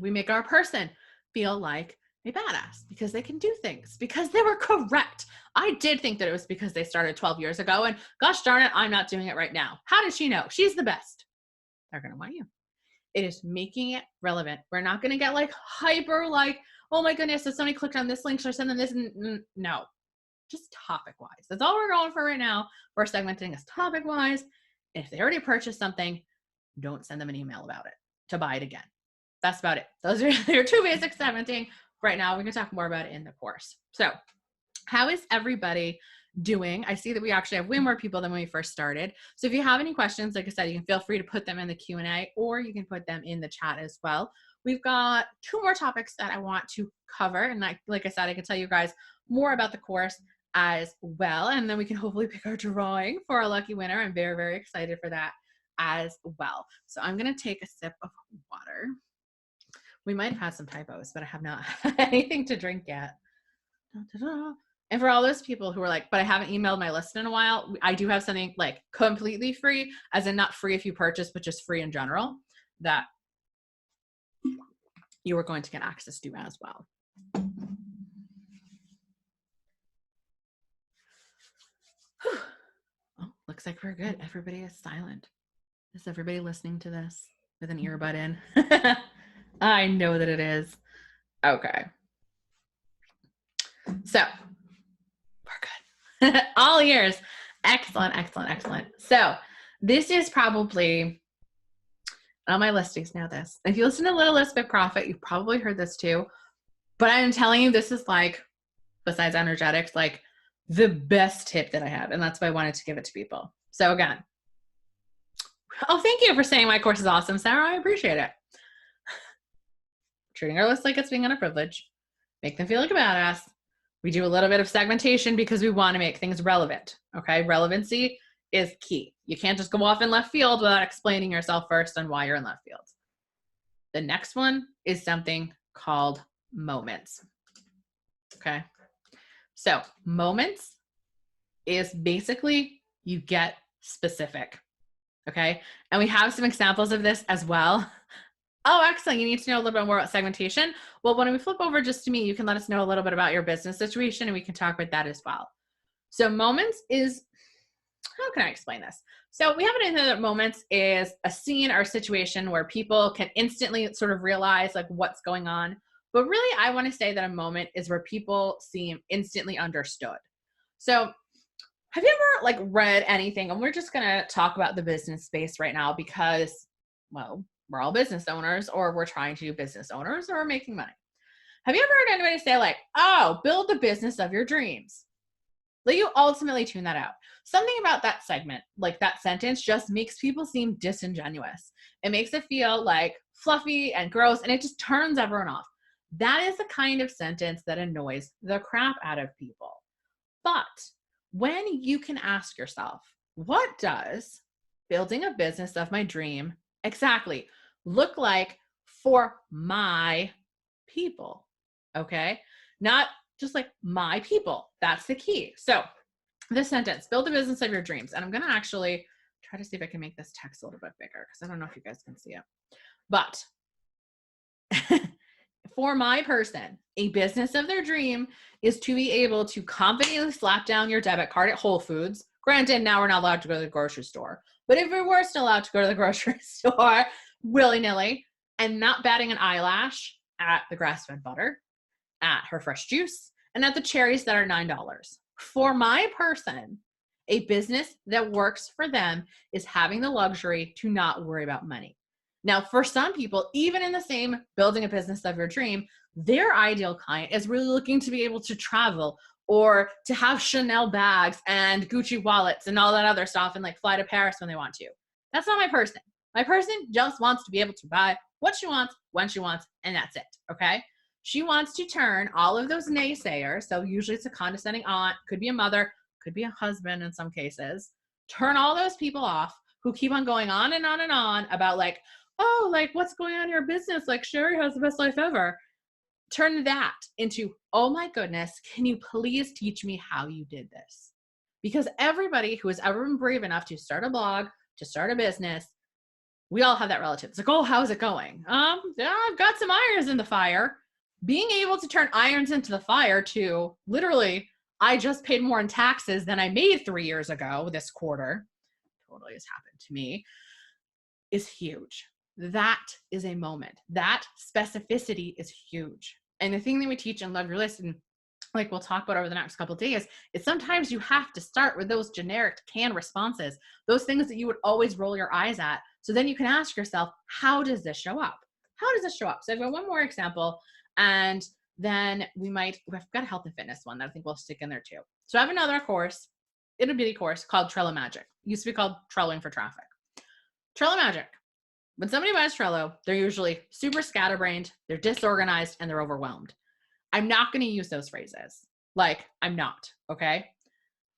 We make our person feel like a badass because they can do things, because they were correct. I did think that it was because they started 12 years ago, and gosh darn it, I'm not doing it right now. How did she know? She's the best. They're going to want you. It is making it relevant. We're not going to get like hyper like, oh my goodness, if somebody clicked on this link, should I send them this? No, just topic wise. That's all we're going for right now. We're segmenting as topic wise. If they already purchased something, don't send them an email about it to buy it again. That's about it. Those are your 2 basic segmenting. Right now, we can talk more about it in the course. So how is everybody doing. I see that we actually have way more people than when we first started. So if you have any questions, like I said, you can feel free to put them in the Q&A, or you can put them in the chat as well. We've got 2 more topics that I want to cover. And like I said, I can tell you guys more about the course as well. And then we can hopefully pick our drawing for a lucky winner. I'm very, very excited for that as well. So I'm going to take a sip of water. We might have had some typos, but I have not had anything to drink yet. And for all those people who are like, but I haven't emailed my list in a while, I do have something like completely free, as in not free if you purchase, but just free in general, that you are going to get access to as well. Oh, looks like we're good. Everybody is silent. Is everybody listening to this with an earbud in? I know that it is. Okay. So we're good. All ears. Excellent, excellent, excellent. So this is probably, on my listings know this. If you listen to Little List Big Profit, you've probably heard this too. But I'm telling you, this is like, besides energetics, like the best tip that I have. And that's why I wanted to give it to people. So again, oh, thank you for saying my course is awesome, Sarah. I appreciate it. Treating our list like it's being on a privilege. Make them feel like a badass. We do a little bit of segmentation because we want to make things relevant. Okay. Relevancy is key. You can't just go off in left field without explaining yourself first on why you're in left field. The next one is something called moments. Okay. So moments is basically you get specific. Okay. And we have some examples of this as well. Oh, excellent. You need to know a little bit more about segmentation. Well, when we flip over just to me, you can let us know a little bit about your business situation and we can talk about that as well. So moments is, how can I explain this? So we have it in here that moments is a scene or a situation where people can instantly sort of realize like what's going on. But really, I want to say that a moment is where people seem instantly understood. So have you ever like read anything? And we're just going to talk about the business space right now because, well, we're all business owners, or we're trying to do business owners, or making money. Have you ever heard anybody say like, oh, build the business of your dreams? Like you ultimately tune that out. Something about that segment, like that sentence, just makes people seem disingenuous. It makes it feel like fluffy and gross, and it just turns everyone off. That is the kind of sentence that annoys the crap out of people. But when you can ask yourself, what does building a business of my dream exactly look like for my people? Okay. Not just like my people. That's the key. So this sentence, build a business of your dreams. And I'm going to actually try to see if I can make this text a little bit bigger because I don't know if you guys can see it. But for my person, a business of their dream is to be able to confidently slap down your debit card at Whole Foods. Granted, now we're not allowed to go to the grocery store. But if we were still allowed to go to the grocery store willy-nilly and not batting an eyelash at the grass-fed butter, at her fresh juice, and at the cherries that are $9. For my person, a business that works for them is having the luxury to not worry about money. Now, for some people, even in the same building a business of your dream, their ideal client is really looking to be able to travel or to have Chanel bags and Gucci wallets and all that other stuff and like fly to Paris when they want to. That's not my person. My person just wants to be able to buy what she wants, when she wants, and that's it, okay? She wants to turn all of those naysayers, so usually it's a condescending aunt, could be a mother, could be a husband in some cases, turn all those people off who keep on going on and on and on about like, oh, like what's going on in your business? Like Sherry has the best life ever. Turn that into, oh my goodness, can you please teach me how you did this? Because everybody who has ever been brave enough to start a blog, to start a business, we all have that relative. It's like, oh, how's it going? Yeah, I've got some irons in the fire. Being able to turn irons into the fire to literally, I just paid more in taxes than I made 3 years ago this quarter, totally has happened to me, is huge. That is a moment. That specificity is huge. And the thing that we teach in Love Your List, and like we'll talk about over the next couple of days, is sometimes you have to start with those generic canned responses, those things that you would always roll your eyes at. So then you can ask yourself, how does this show up? How does this show up? So I've got one more example, and then we've got a health and fitness one that I think we'll stick in there too. So I have another course, it'll be a course called Trello Magic. It used to be called Trelloing for Traffic. Trello Magic. When somebody buys Trello, they're usually super scatterbrained, they're disorganized, and they're overwhelmed. I'm not going to use those phrases. Like, I'm not, okay?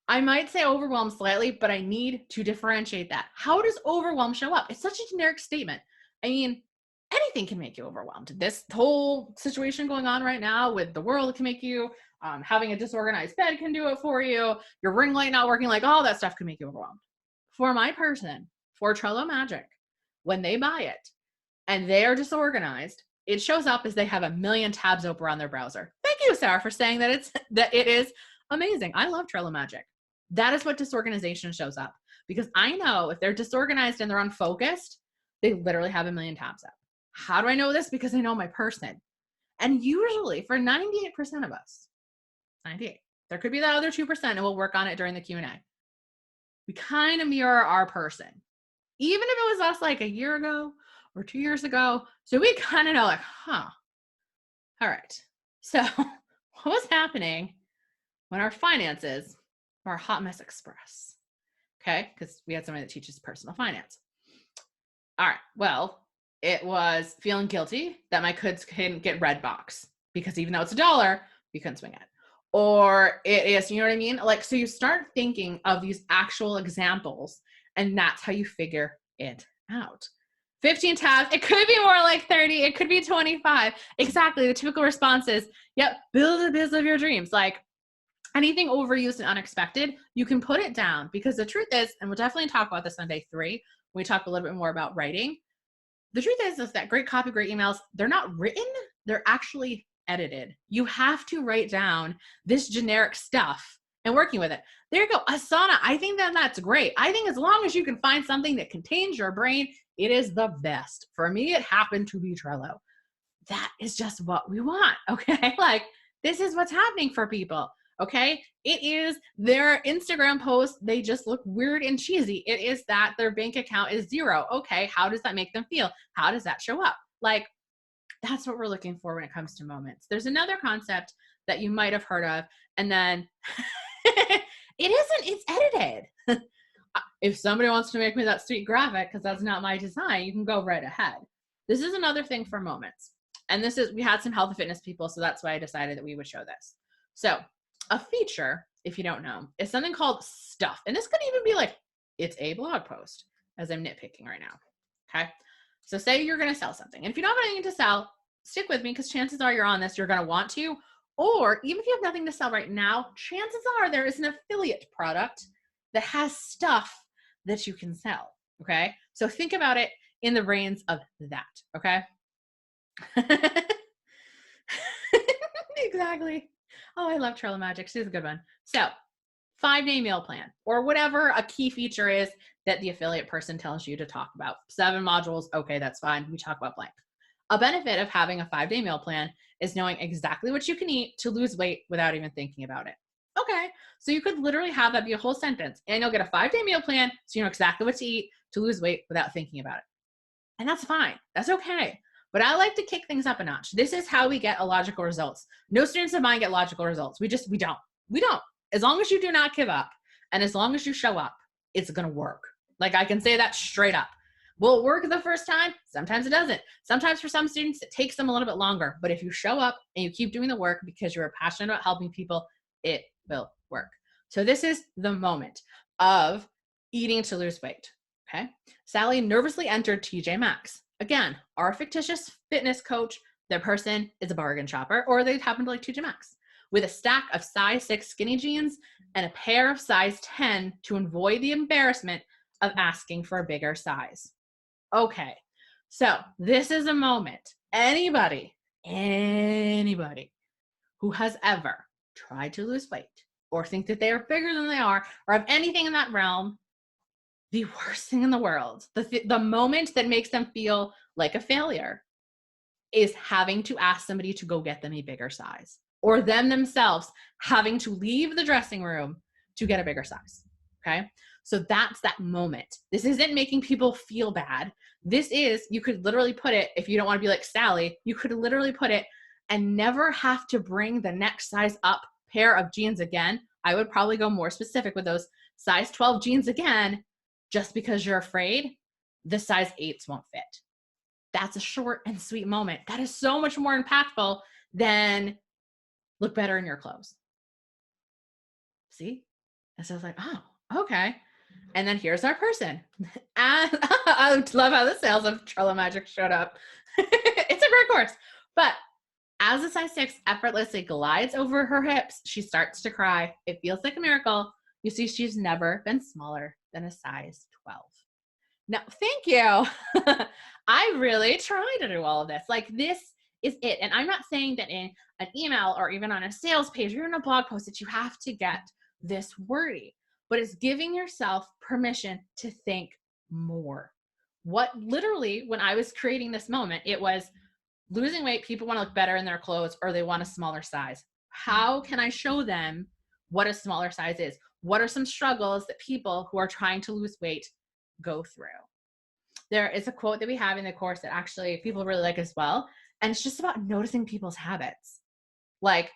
I might say overwhelmed slightly, but I need to differentiate that. How does overwhelm show up? It's such a generic statement. I mean, anything can make you overwhelmed. This whole situation going on right now with the world can make you, having a disorganized bed can do it for you. Your ring light not working, like all that stuff can make you overwhelmed. For my person, for Trello Magic, when they buy it and they are disorganized, it shows up as they have a million tabs open on their browser. Thank you, Sarah, for saying that it is amazing. I love Trello Magic. That is what disorganization shows up, because I know if they're disorganized and they're unfocused, they literally have a million tabs up. How do I know this? Because I know my person. And usually for 98% of us, 98, there could be that other 2%, and we'll work on it during the Q&A. We kind of mirror our person, even if it was us like a year ago or 2 years ago. So we kind of know, like, all right. So what was happening when our finances were a hot mess express? Okay, because we had somebody that teaches personal finance. All right, well, it was feeling guilty that my kids couldn't get Redbox because even though it's $1, we couldn't swing it. Or it is, you know what I mean? Like, so you start thinking of these actual examples, and that's how you figure it out. 15 tabs, it could be more like 30, it could be 25. Exactly, the typical response is, yep, build a business of your dreams. Like, anything overused and unexpected, you can put it down, because the truth is, and we'll definitely talk about this on day 3, when we talk a little bit more about writing. The truth is that great copy, great emails, they're not written, they're actually edited. You have to write down this generic stuff and working with it. There you go. Asana, I think that's great. I think as long as you can find something that contains your brain, it is the best. For me, it happened to be Trello. That is just what we want, okay? Like, this is what's happening for people. Okay, it is their Instagram posts, they just look weird and cheesy. It is that their bank account is 0. Okay, how does that make them feel? How does that show up? Like, that's what we're looking for when it comes to moments. There's another concept that you might have heard of, and then it's edited. If somebody wants to make me that sweet graphic, because that's not my design, you can go right ahead. This is another thing for moments. And we had some health and fitness people, so that's why I decided that we would show this. So, a feature, if you don't know, is something called stuff. And this could even be like, it's a blog post, as I'm nitpicking right now. Okay. So say you're going to sell something. And if you don't have anything to sell, stick with me, because chances are you're on this, you're going to want to. Or even if you have nothing to sell right now, chances are there is an affiliate product that has stuff that you can sell. Okay. So think about it in the reins of that. Okay. Exactly. Oh, I love Trello Magic. She's a good one. So 5-day meal plan, or whatever a key feature is that the affiliate person tells you to talk about. 7 modules. Okay, that's fine. We talk about blank. A benefit of having a 5-day meal plan is knowing exactly what you can eat to lose weight without even thinking about it. Okay, so you could literally have that be a whole sentence, and you'll get a 5-day meal plan so you know exactly what to eat to lose weight without thinking about it. And that's fine. That's okay. But I like to kick things up a notch. This is how we get illogical results. No students of mine get logical results. We don't. As long as you do not give up, and as long as you show up, it's going to work. Like, I can say that straight up. Will it work the first time? Sometimes it doesn't. Sometimes for some students, it takes them a little bit longer. But if you show up and you keep doing the work because you're passionate about helping people, it will work. So this is the moment of eating to lose weight. Okay. Sally nervously entered TJ Maxx. Again, our fictitious fitness coach, their person is a bargain shopper, or they happen to like TJ Maxx, with a stack of size 6 skinny jeans and a pair of size 10 to avoid the embarrassment of asking for a bigger size. Okay, so this is a moment. Anybody who has ever tried to lose weight or think that they are bigger than they are, or have anything in that realm, the worst thing in the world, the moment that makes them feel like a failure, is having to ask somebody to go get them a bigger size, or them themselves having to leave the dressing room to get a bigger size. Okay. So that's that moment. This isn't making people feel bad. This is, you could literally put it, if you don't want to be like Sally, you could literally put it and never have to bring the next size up pair of jeans again I would probably go more specific with those size 12 jeans again, just because you're afraid the size 8s won't fit. That's a short and sweet moment. That is so much more impactful than look better in your clothes. See? And so I was like, oh, okay. And then here's our person. And I love how the sales of Trello Magic showed up. It's a great course. But as a size 6 effortlessly glides over her hips, she starts to cry. It feels like a miracle. You see, she's never been smaller than a size 12. No, thank you. I really try to do all of this. Like, this is it. And I'm not saying that in an email or even on a sales page or in a blog post that you have to get this wordy, but it's giving yourself permission to think more. What literally, when I was creating this moment, it was losing weight. People want to look better in their clothes or they want a smaller size. How can I show them what a smaller size is? What are some struggles that people who are trying to lose weight go through? There is a quote that we have in the course that actually people really like as well. And it's just about noticing people's habits. Like,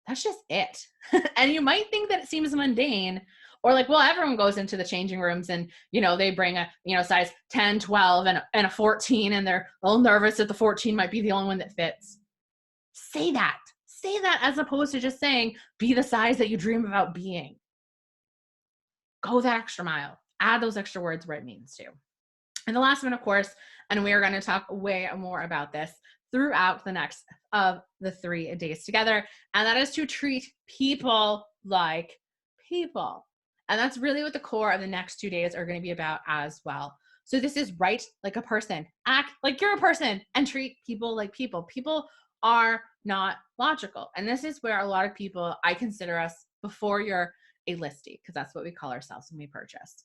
that's just it. And you might think that it seems mundane, or like, well, everyone goes into the changing rooms and, they bring a, size 10, 12 and a 14, and they're a little nervous that the 14 might be the only one that fits. Say that as opposed to just saying, be the size that you dream about being. Go that extra mile, add those extra words where it means to. And the last one, of course, and we are going to talk way more about this throughout the next of the 3 days together, and that is to treat people like people. And that's really what the core of the next 2 days are going to be about as well. So this is write like a person, act like you're a person, and treat people like people. People are not logical. And this is where a lot of people, I consider us, before you're a listie, because that's what we call ourselves when we purchase.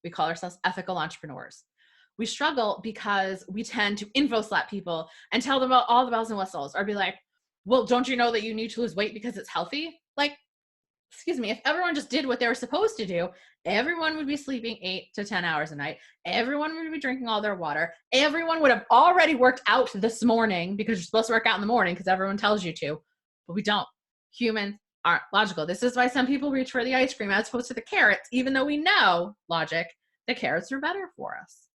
We call ourselves ethical entrepreneurs. We struggle because we tend to info slap people and tell them about all the bells and whistles, or be like, well, don't you know that you need to lose weight because it's healthy? Like, excuse me, if everyone just did what they were supposed to do, everyone would be sleeping 8 to 10 hours a night. Everyone would be drinking all their water. Everyone would have already worked out this morning, because you're supposed to work out in the morning because everyone tells you to, but we don't. Humans aren't logical. This is why some people reach for the ice cream as opposed to the carrots, even though we know, logic, the carrots are better for us.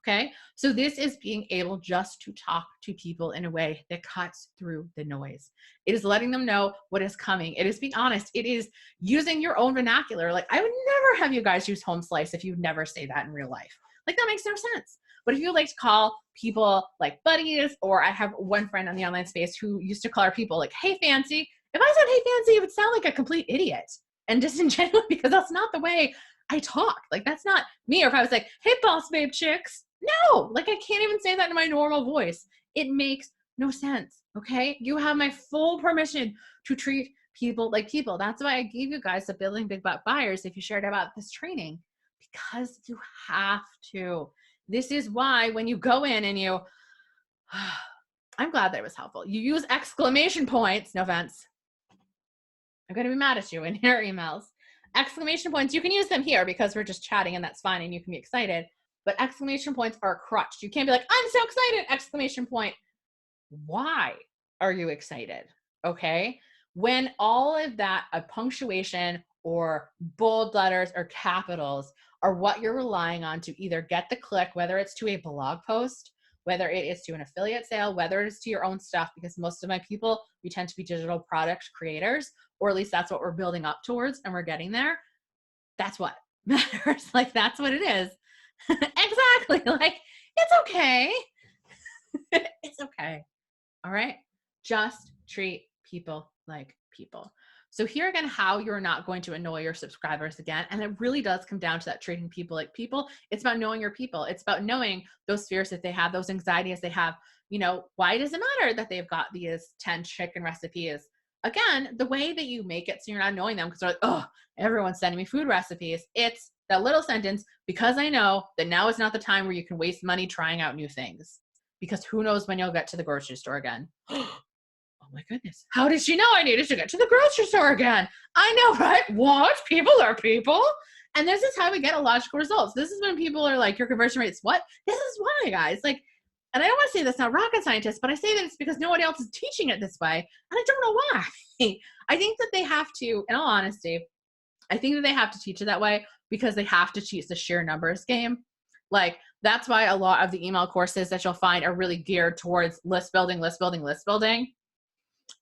Okay, so this is being able just to talk to people in a way that cuts through the noise. It is letting them know what is coming. It is being honest. It is using your own vernacular. Like, I would never have you guys use home slice if you never say that in real life. Like, that makes no sense. But if you like to call people like buddies, or I have one friend on the online space who used to call our people like, hey, fancy. If I said, hey, fancy, it would sound like a complete idiot and disingenuous, because that's not the way I talk. Like, that's not me. Or if I was like, hey, boss babe chicks. No, like, I can't even say that in my normal voice. It makes no sense. Okay. You have my full permission to treat people like people. That's why I gave you guys the Building Big Butt Buyers if you shared about this training, because you have to. This is why when you go in and you, I'm glad that it was helpful. You use exclamation points. No offense. I'm going to be mad at you in your emails. Exclamation points, you can use them here because we're just chatting and that's fine and you can be excited. But exclamation points are crutched. You can't be like, I'm so excited, exclamation point. Why are you excited? Okay. When all of that, a punctuation or bold letters or capitals, are what you're relying on to either get the click, whether it's to a blog post, whether it is to an affiliate sale, whether it is to your own stuff, because most of my people, we tend to be digital product creators, or at least that's what we're building up towards and we're getting there. That's what matters. Like, that's what it is. Exactly. Like, it's okay. It's okay. All right. Just treat people like people. So here again, how you're not going to annoy your subscribers again. And it really does come down to that treating people like people. It's about knowing your people. It's about knowing those fears that they have, those anxieties they have. Why does it matter that they've got these 10 chicken recipes? Again, the way that you make it so you're not annoying them because they're like, oh, everyone's sending me food recipes. It's that little sentence, because I know that now is not the time where you can waste money trying out new things, because who knows when you'll get to the grocery store again. Oh my goodness. How did she know I needed to get to the grocery store again? I know, right? What? People are people. And this is how we get illogical results. This is when people are like, your conversion rate's what? This is why, guys. Like, and I don't want to say that's not rocket scientist, but I say that it's because nobody else is teaching it this way. And I don't know why. I think that they have to, in all honesty, I think that they have to teach it that way because they have to teach the sheer numbers game. Like, that's why a lot of the email courses that you'll find are really geared towards list building, list building, list building.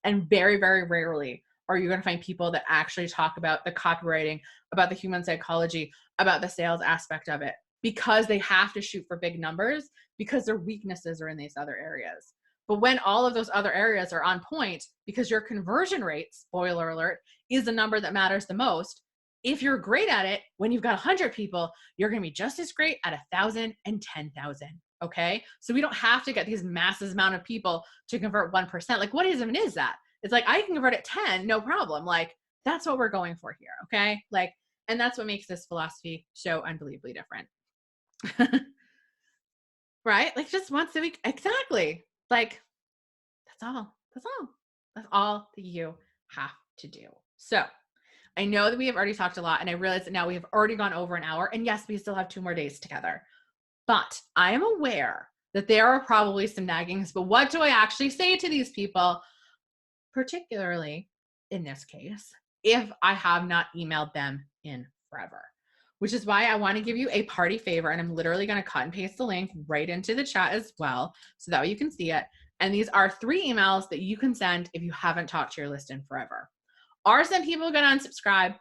And very, very rarely are you going to find people that actually talk about the copywriting, about the human psychology, about the sales aspect of it, because they have to shoot for big numbers because their weaknesses are in these other areas. But when all of those other areas are on point, because your conversion rate, spoiler alert, is the number that matters the most, if you're great at it, when you've got 100 people, you're going to be just as great at 1,000 and 10,000. Okay. So we don't have to get these massive amount of people to convert 1%. Like, what even is that? It's like, I can convert at 10, no problem. Like, that's what we're going for here. Okay. Like, and that's what makes this philosophy so unbelievably different. Right? Like, just once a week. Exactly. Like, that's all. That's all. That's all that you have to do. So I know that we have already talked a lot, and I realize that now we have already gone over an hour, and yes, we still have 2 more days together. But I am aware that there are probably some naggings, but what do I actually say to these people, particularly in this case, if I have not emailed them in forever? Which is why I want to give you a party favor, and I'm literally going to cut and paste the link right into the chat as well, so that way you can see it. And these are 3 emails that you can send if you haven't talked to your list in forever. Are some people going to unsubscribe?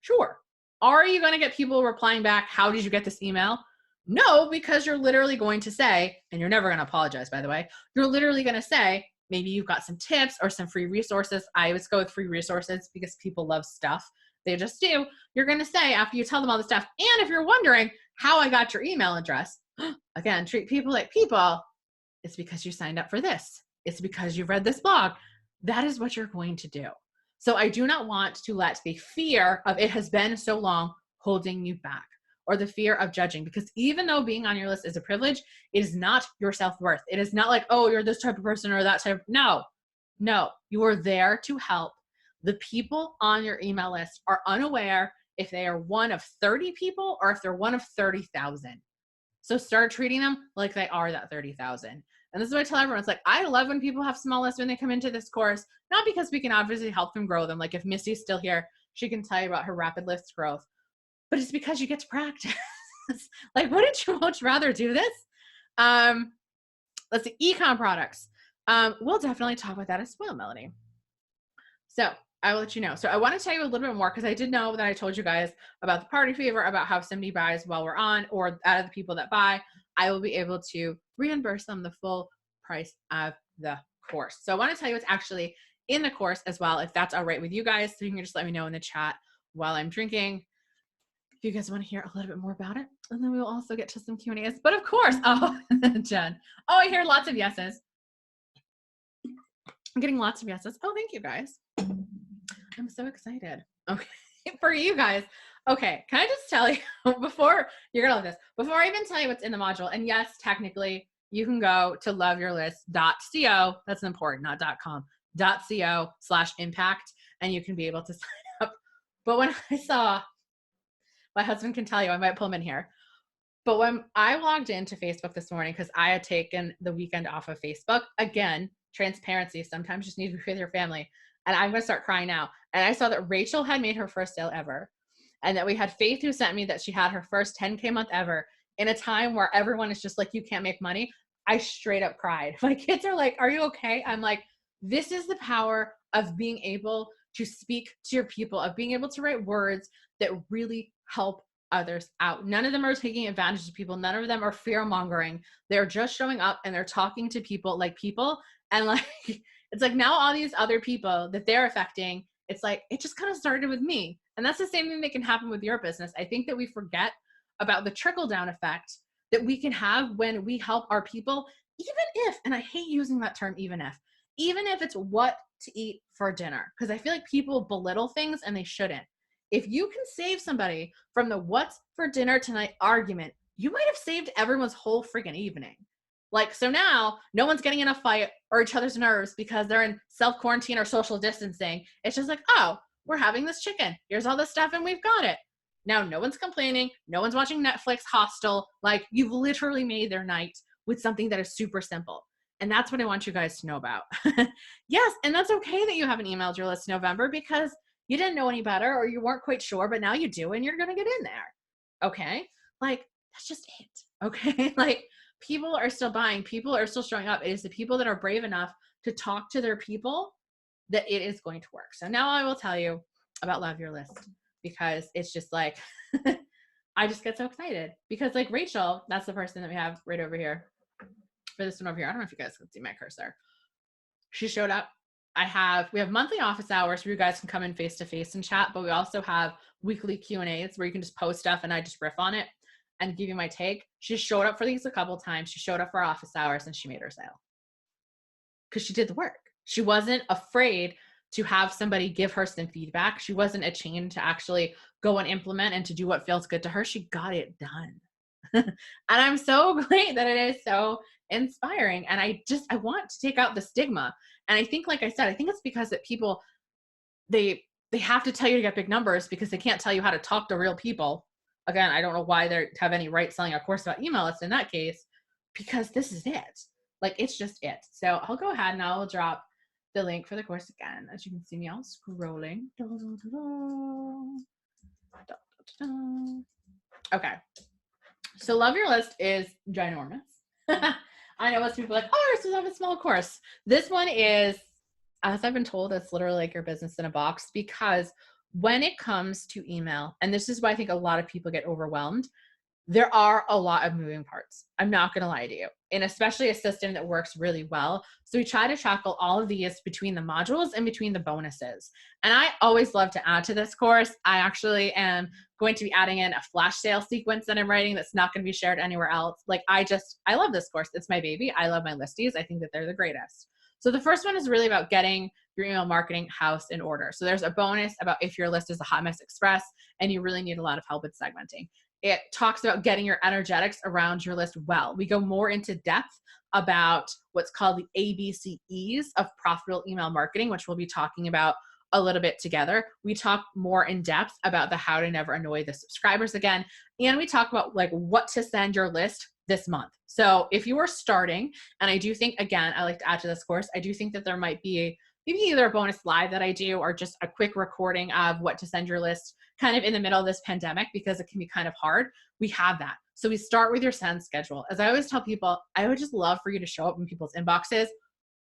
Sure. Are you going to get people replying back, how did you get this email? No, because you're literally going to say, and you're never going to apologize, by the way, you're literally going to say, maybe you've got some tips or some free resources. I always go with free resources because people love stuff. They just do. You're going to say, after you tell them all the stuff, and if you're wondering how I got your email address, again, treat people like people. It's because you signed up for this. It's because you've read this blog. That is what you're going to do. So I do not want to let the fear of it has been so long holding you back, or the fear of judging, because even though being on your list is a privilege, it is not your self-worth. It is not like, oh, you're this type of person or that type. No, you are there to help. The people on your email list are unaware if they are one of 30 people or if they're one of 30,000. So start treating them like they are that 30,000. And this is what I tell everyone. It's like, I love when people have small lists when they come into this course, not because we can obviously help them grow them. Like, if Misty's still here, she can tell you about her rapid list growth, but it's because you get to practice. Like, wouldn't you much rather do this? Let's see, e-com products. We'll definitely talk about that as well, Melanie. So I will let you know. So I want to tell you a little bit more, because I did know that I told you guys about the party favor, about how somebody buys while we're on, or out of the people that buy, I will be able to reimburse them the full price of the course. So I want to tell you what's actually in the course as well, if that's all right with you guys. So you can just let me know in the chat while I'm drinking if you guys want to hear a little bit more about it. And then we will also get to some Q&As. But of course, oh, Jen. Oh, I hear lots of yeses. I'm getting lots of yeses. Oh, thank you guys. I'm so excited. Okay, for you guys. Okay, can I just tell you before, you're gonna love this, before I even tell you what's in the module, and yes, technically you can go to loveyourlist.co, that's important, not .com, .co/impact, and you can be able to sign up. But when I saw, my husband can tell you, I might pull him in here, but when I logged into Facebook this morning, because I had taken the weekend off of Facebook, again, transparency, sometimes you just need to be with your family, and I'm going to start crying now. And I saw that Rachel had made her first sale ever, and that we had Faith who sent me that she had her first 10K month ever in a time where everyone is just like, you can't make money. I straight up cried. My kids are like, are you okay? I'm like, this is the power of being able to speak to your people, of being able to write words that really help others out. None of them are taking advantage of people. None of them are fear mongering. They're just showing up and they're talking to people like people. And like, it's like now all these other people that they're affecting, it's like, it just kind of started with me. And that's the same thing that can happen with your business. I think that we forget about the trickle down effect that we can have when we help our people, even if, and I hate using that term, even if it's what to eat for dinner, because I feel like people belittle things and they shouldn't. If you can save somebody from the what's for dinner tonight argument, you might have saved everyone's whole freaking evening. Like, so now no one's getting in a fight or each other's nerves because they're in self-quarantine or social distancing. It's just like, oh, we're having this chicken. Here's all this stuff and we've got it. Now no one's complaining. No one's watching Netflix Hostel. Like, you've literally made their night with something that is super simple. And that's what I want you guys to know about. Yes, and that's okay that you haven't emailed your list in November, because you didn't know any better or you weren't quite sure, but now you do and you're going to get in there. Okay. Like, that's just it. Okay. Like, people are still buying, people are still showing up. It is the people that are brave enough to talk to their people that it is going to work. So now I will tell you about Love Your List, because it's just like, I just get so excited because like Rachel, that's the person that we have right over here for this one over here. I don't know if you guys can see my cursor. She showed up. We have monthly office hours where you guys can come in face to face and chat, but we also have weekly Q&As where you can just post stuff and I just riff on it and give you my take. She showed up for these a couple times. She showed up for office hours and she made her sale because she did the work. She wasn't afraid to have somebody give her some feedback. She wasn't a chain to actually go and implement and to do what feels good to her. She got it done. And I'm so glad that it is so inspiring. And I want to take out the stigma. And I think, like I said, I think it's because that people, they have to tell you to get big numbers because they can't tell you how to talk to real people. Again, I don't know why they have any right selling a course about email lists in that case, because this is it. Like, it's just it. So I'll go ahead and I'll drop the link for the course again. As you can see me all scrolling. Okay. So Love Your List is ginormous. I know most people are like, oh, so I have a small course. This one is, as I've been told, it's literally like your business in a box, because when it comes to email, and this is why I think a lot of people get overwhelmed, there are a lot of moving parts. I'm not going to lie to you. And especially a system that works really well. So we try to tackle all of these between the modules and between the bonuses. And I always love to add to this course. I actually am going to be adding in a flash sale sequence that I'm writing that's not going to be shared anywhere else. Like, I love this course. It's my baby. I love my listies. I think that they're the greatest. So the first one is really about getting your email marketing house in order. So there's a bonus about if your list is a hot mess express and you really need a lot of help with segmenting. It talks about getting your energetics around your list well. We go more into depth about what's called the ABCEs of profitable email marketing, which we'll be talking about a little bit together. We talk more in depth about the how to never annoy the subscribers again. And we talk about like what to send your list this month. So if you are starting, and I do think, again, I like to add to this course, I do think that there might be maybe either a bonus live that I do or just a quick recording of what to send your list kind of in the middle of this pandemic, because it can be kind of hard. We have that. So we start with your send schedule. As I always tell people, I would just love for you to show up in people's inboxes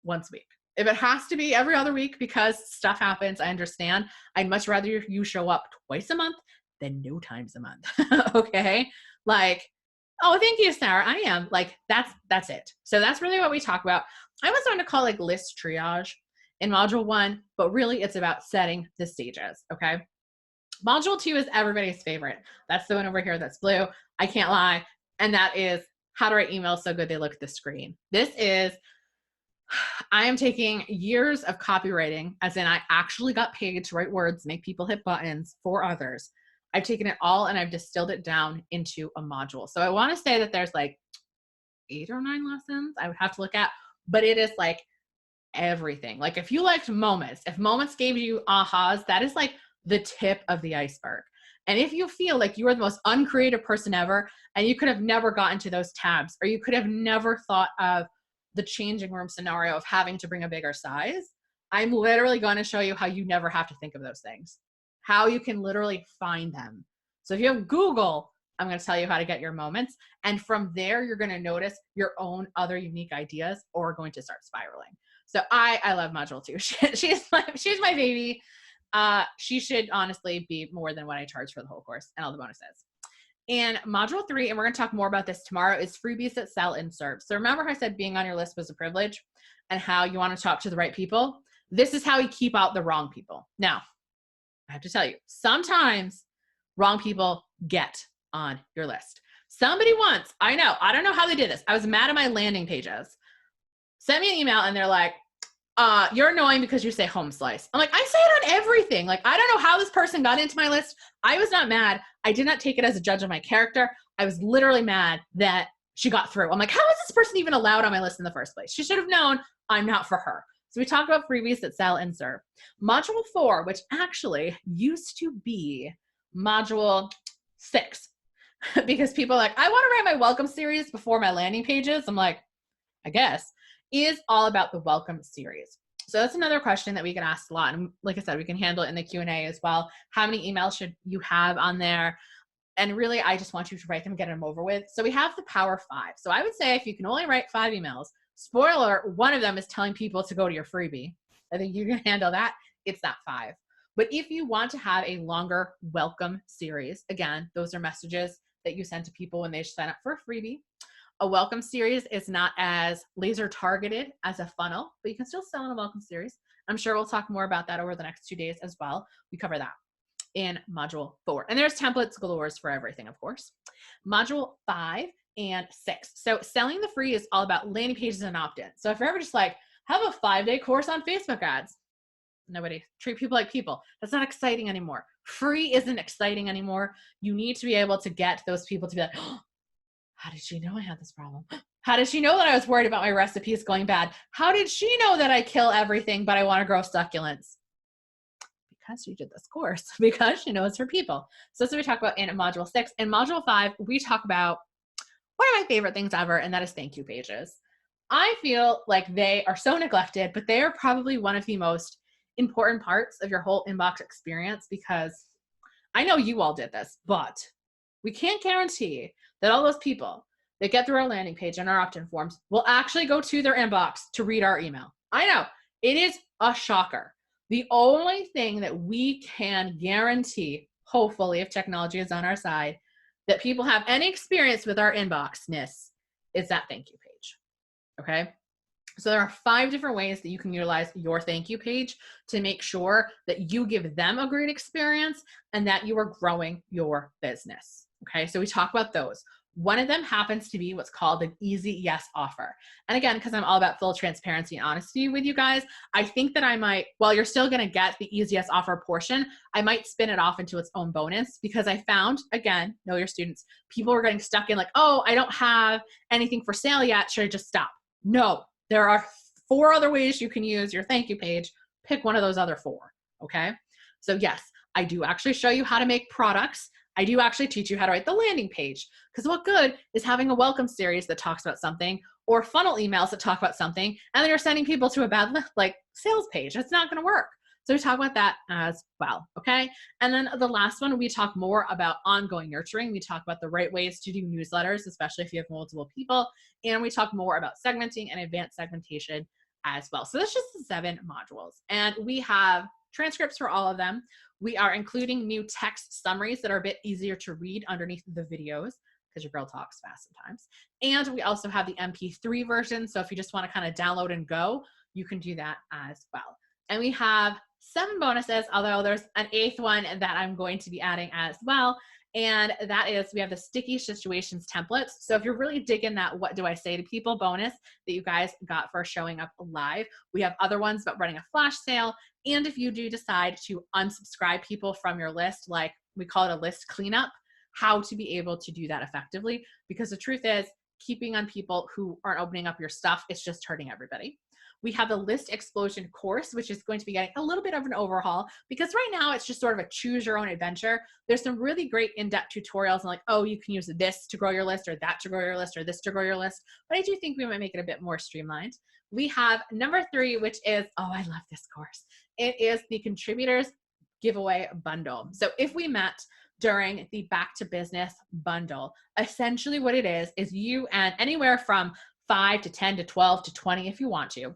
once a week. If it has to be every other week because stuff happens, I understand. I'd much rather you show up twice a month than no times a month. Okay? Like, oh, thank you, Sarah. I am. Like, that's it. So that's really what we talk about. I was going to call like list triage in module 1, but really it's about setting the stages. Okay? Module 2 is everybody's favorite. That's the one over here that's blue. I can't lie. And that is how to write emails so good they look at the screen. I am taking years of copywriting, as in I actually got paid to write words, make people hit buttons for others. I've taken it all and I've distilled it down into a module. So I want to say that there's like 8 or 9 lessons I would have to look at, but it is like everything. Like if you liked moments, if moments gave you ahas, that is like the tip of the iceberg. And if you feel like you are the most uncreative person ever and you could have never gotten to those tabs, or you could have never thought of the changing room scenario of having to bring a bigger size, I'm literally going to show you how you never have to think of those things, how you can literally find them. So if you have Google, I'm going to tell you how to get your moments. And from there, you're going to notice your own other unique ideas or going to start spiraling. So I love module 2. She's my baby. She should honestly be more than what I charge for the whole course and all the bonuses. And module 3, and we're going to talk more about this tomorrow, is freebies that sell and serve. So remember how I said being on your list was a privilege and how you want to talk to the right people? This is how you keep out the wrong people. Now, I have to tell you, sometimes wrong people get on your list. Somebody once, I don't know how they did this. I was mad at my landing pages. Sent me an email and they're like, you're annoying because you say home slice. I'm like, I say it on everything. Like, I don't know how this person got into my list. I was not mad. I did not take it as a judge of my character. I was literally mad that she got through. I'm like, how is this person even allowed on my list in the first place? She should have known I'm not for her. So we talk about freebies that sell and serve. Module 4, which actually used to be module 6, because people are like, I want to write my welcome series before my landing pages. I'm like, I guess, is all about the welcome series. So that's another question that we get asked a lot. And like I said, we can handle it in the Q&A as well. How many emails should you have on there? And really, I just want you to write them, get them over with. So we have the power 5. So I would say if you can only write 5 emails, spoiler, one of them is telling people to go to your freebie. I think you can handle that. It's not 5. But if you want to have a longer welcome series, again, those are messages that you send to people when they sign up for a freebie. A welcome series is not as laser targeted as a funnel, but you can still sell in a welcome series. I'm sure we'll talk more about that over the next 2 days as well. We cover that in module 4. And there's templates galore for everything, of course. Module 5 and 6. So selling the free is all about landing pages and opt-in. So if you're ever just like, have a 5-day course on Facebook ads. Nobody, treat people like people. That's not exciting anymore. Free isn't exciting anymore. You need to be able to get those people to be like, oh, how did she know I had this problem? How did she know that I was worried about my recipes going bad? How did she know that I kill everything, but I want to grow succulents? Because she did this course, because she knows her people. So that's what we talk about in module 6. In module 5, we talk about one of my favorite things ever, and that is thank you pages. I feel like they are so neglected, but they are probably one of the most important parts of your whole inbox experience, because I know you all did this, but we can't guarantee that all those people that get through our landing page and our opt-in forms will actually go to their inbox to read our email. I know it is a shocker. The only thing that we can guarantee, hopefully, if technology is on our side, that people have any experience with our inboxness is that thank you page. Okay. So there are 5 different ways that you can utilize your thank you page to make sure that you give them a great experience and that you are growing your business. Okay. So we talk about those. One of them happens to be what's called an easy yes offer. And again, because I'm all about full transparency and honesty with you guys, I think that I might, while you're still going to get the easy yes offer portion, I might spin it off into its own bonus, because I found, again, know your students, people were getting stuck in like, oh, I don't have anything for sale yet. Should I just stop? No, there are 4 other ways you can use your thank you page. Pick one of those other 4. Okay. So yes, I do actually show you how to make products. I do actually teach you how to write the landing page, because what good is having a welcome series that talks about something, or funnel emails that talk about something, and then you're sending people to a bad like sales page. It's not going to work. So we talk about that as well. Okay. And then the last one, we talk more about ongoing nurturing. We talk about the right ways to do newsletters, especially if you have multiple people. And we talk more about segmenting and advanced segmentation as well. So that's just the 7 modules. And we have transcripts for all of them. We are including new text summaries that are a bit easier to read underneath the videos, because your girl talks fast sometimes. And we also have the MP3 version. So if you just want to kind of download and go, you can do that as well. And we have 7 bonuses, although there's an 8th one that I'm going to be adding as well. And that is, we have the sticky situations templates. So if you're really digging that what do I say to people bonus that you guys got for showing up live, we have other ones about running a flash sale. And if you do decide to unsubscribe people from your list, like we call it a list cleanup, how to be able to do that effectively. Because the truth is, keeping on people who aren't opening up your stuff, it's just hurting everybody. We have the List Explosion course, which is going to be getting a little bit of an overhaul, because right now it's just sort of a choose your own adventure. There's some really great in-depth tutorials on like, oh, you can use this to grow your list, or that to grow your list, or this to grow your list. But I do think we might make it a bit more streamlined. We have number 3, which is, oh, I love this course. It is the Contributors Giveaway Bundle. So if we met during the Back to Business bundle, essentially what it is you and anywhere from 5 to 10 to 12 to 20, if you want to,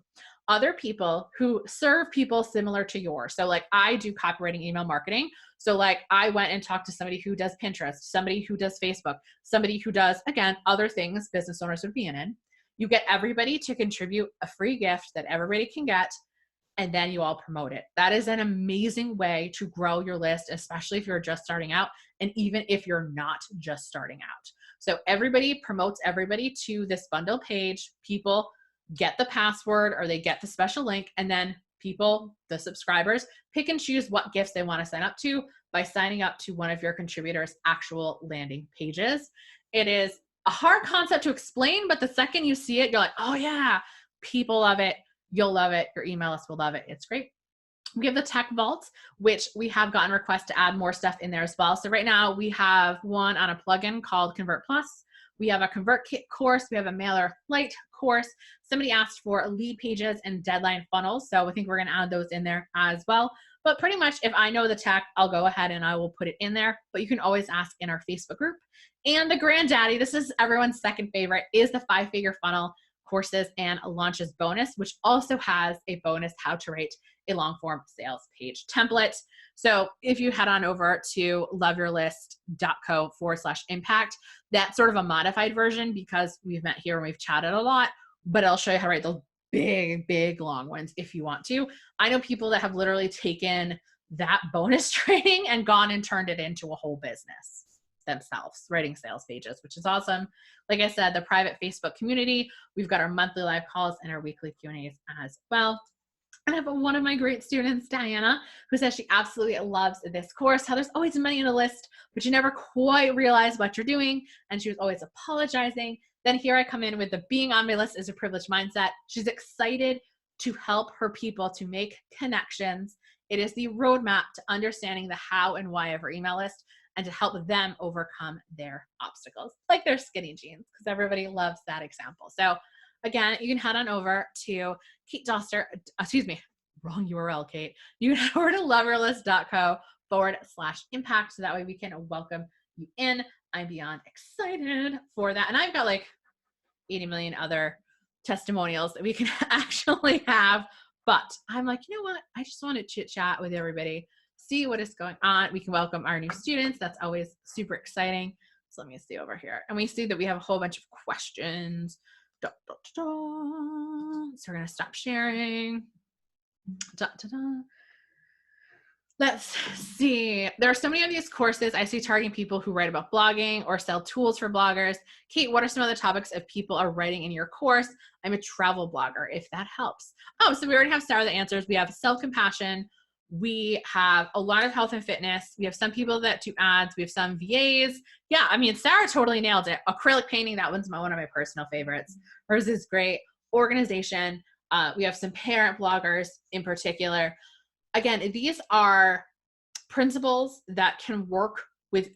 other people who serve people similar to yours. So like I do copywriting email marketing. So like I went and talked to somebody who does Pinterest, somebody who does Facebook, somebody who does, again, other things business owners would be in. You get everybody to contribute a free gift that everybody can get, and then you all promote it. That is an amazing way to grow your list, especially if you're just starting out, and even if you're not just starting out. So everybody promotes everybody to this bundle page. People get the password or they get the special link, and then people, the subscribers, pick and choose what gifts they want to sign up to by signing up to one of your contributors' actual landing pages. It is a hard concept to explain, but the second you see it, you're like, oh yeah, people love it. You'll love it. Your email list will love it. It's great. We have the Tech Vault, which we have gotten requests to add more stuff in there as well. So right now we have one on a plugin called Convert Plus. We have a ConvertKit course. We have a MailerLite course. Somebody asked for lead pages and deadline funnels. So I think we're going to add those in there as well. But pretty much if I know the tech, I'll go ahead and I will put it in there. But you can always ask in our Facebook group. And the granddaddy, this is everyone's second favorite, is the 5-figure funnel courses and launches bonus, which also has a bonus how to write a long form sales page template. So if you head on over to loveyourlist.co/impact, that's sort of a modified version because we've met here and we've chatted a lot, but I'll show you how to write those big, long ones if you want to. I know people that have literally taken that bonus training and gone and turned it into a whole business themselves, writing sales pages, which is awesome. Like I said, the private Facebook community, we've got our monthly live calls and our weekly Q&As as well. And I have one of my great students, Diana, who says she absolutely loves this course, how there's always money in a list, but you never quite realize what you're doing. And she was always apologizing. Then here I come in with the being on my list is a privileged mindset. She's excited to help her people to make connections. It is the roadmap to understanding the how and why of her email list and to help them overcome their obstacles, like their skinny jeans, because everybody loves that example. So again, you can head on over to Kate Doster, wrong URL, Kate. You can head over to loveyourlist.co/impact so that way we can welcome you in. I'm beyond excited for that. And I've got like 80 million other testimonials that we can actually have. But I'm like, you know what? I just want to chit chat with everybody, see what is going on. We can welcome our new students. That's always super exciting. So let me see over here. And we see that we have a whole bunch of questions. So we're going to stop sharing. Let's see. There are so many of these courses I see targeting people who write about blogging or sell tools for bloggers. Kate, what are some of the topics of people are writing in your course? I'm a travel blogger, if that helps. Oh, so we already have some of the answers. We have self-compassion. We have a lot of health and fitness. We have some people that do ads. We have some VAs. Yeah, I mean, Sarah totally nailed it. Acrylic painting, that one's one of my personal favorites. Hers is great. Organization. We have some parent bloggers in particular. Again, these are principles that can work with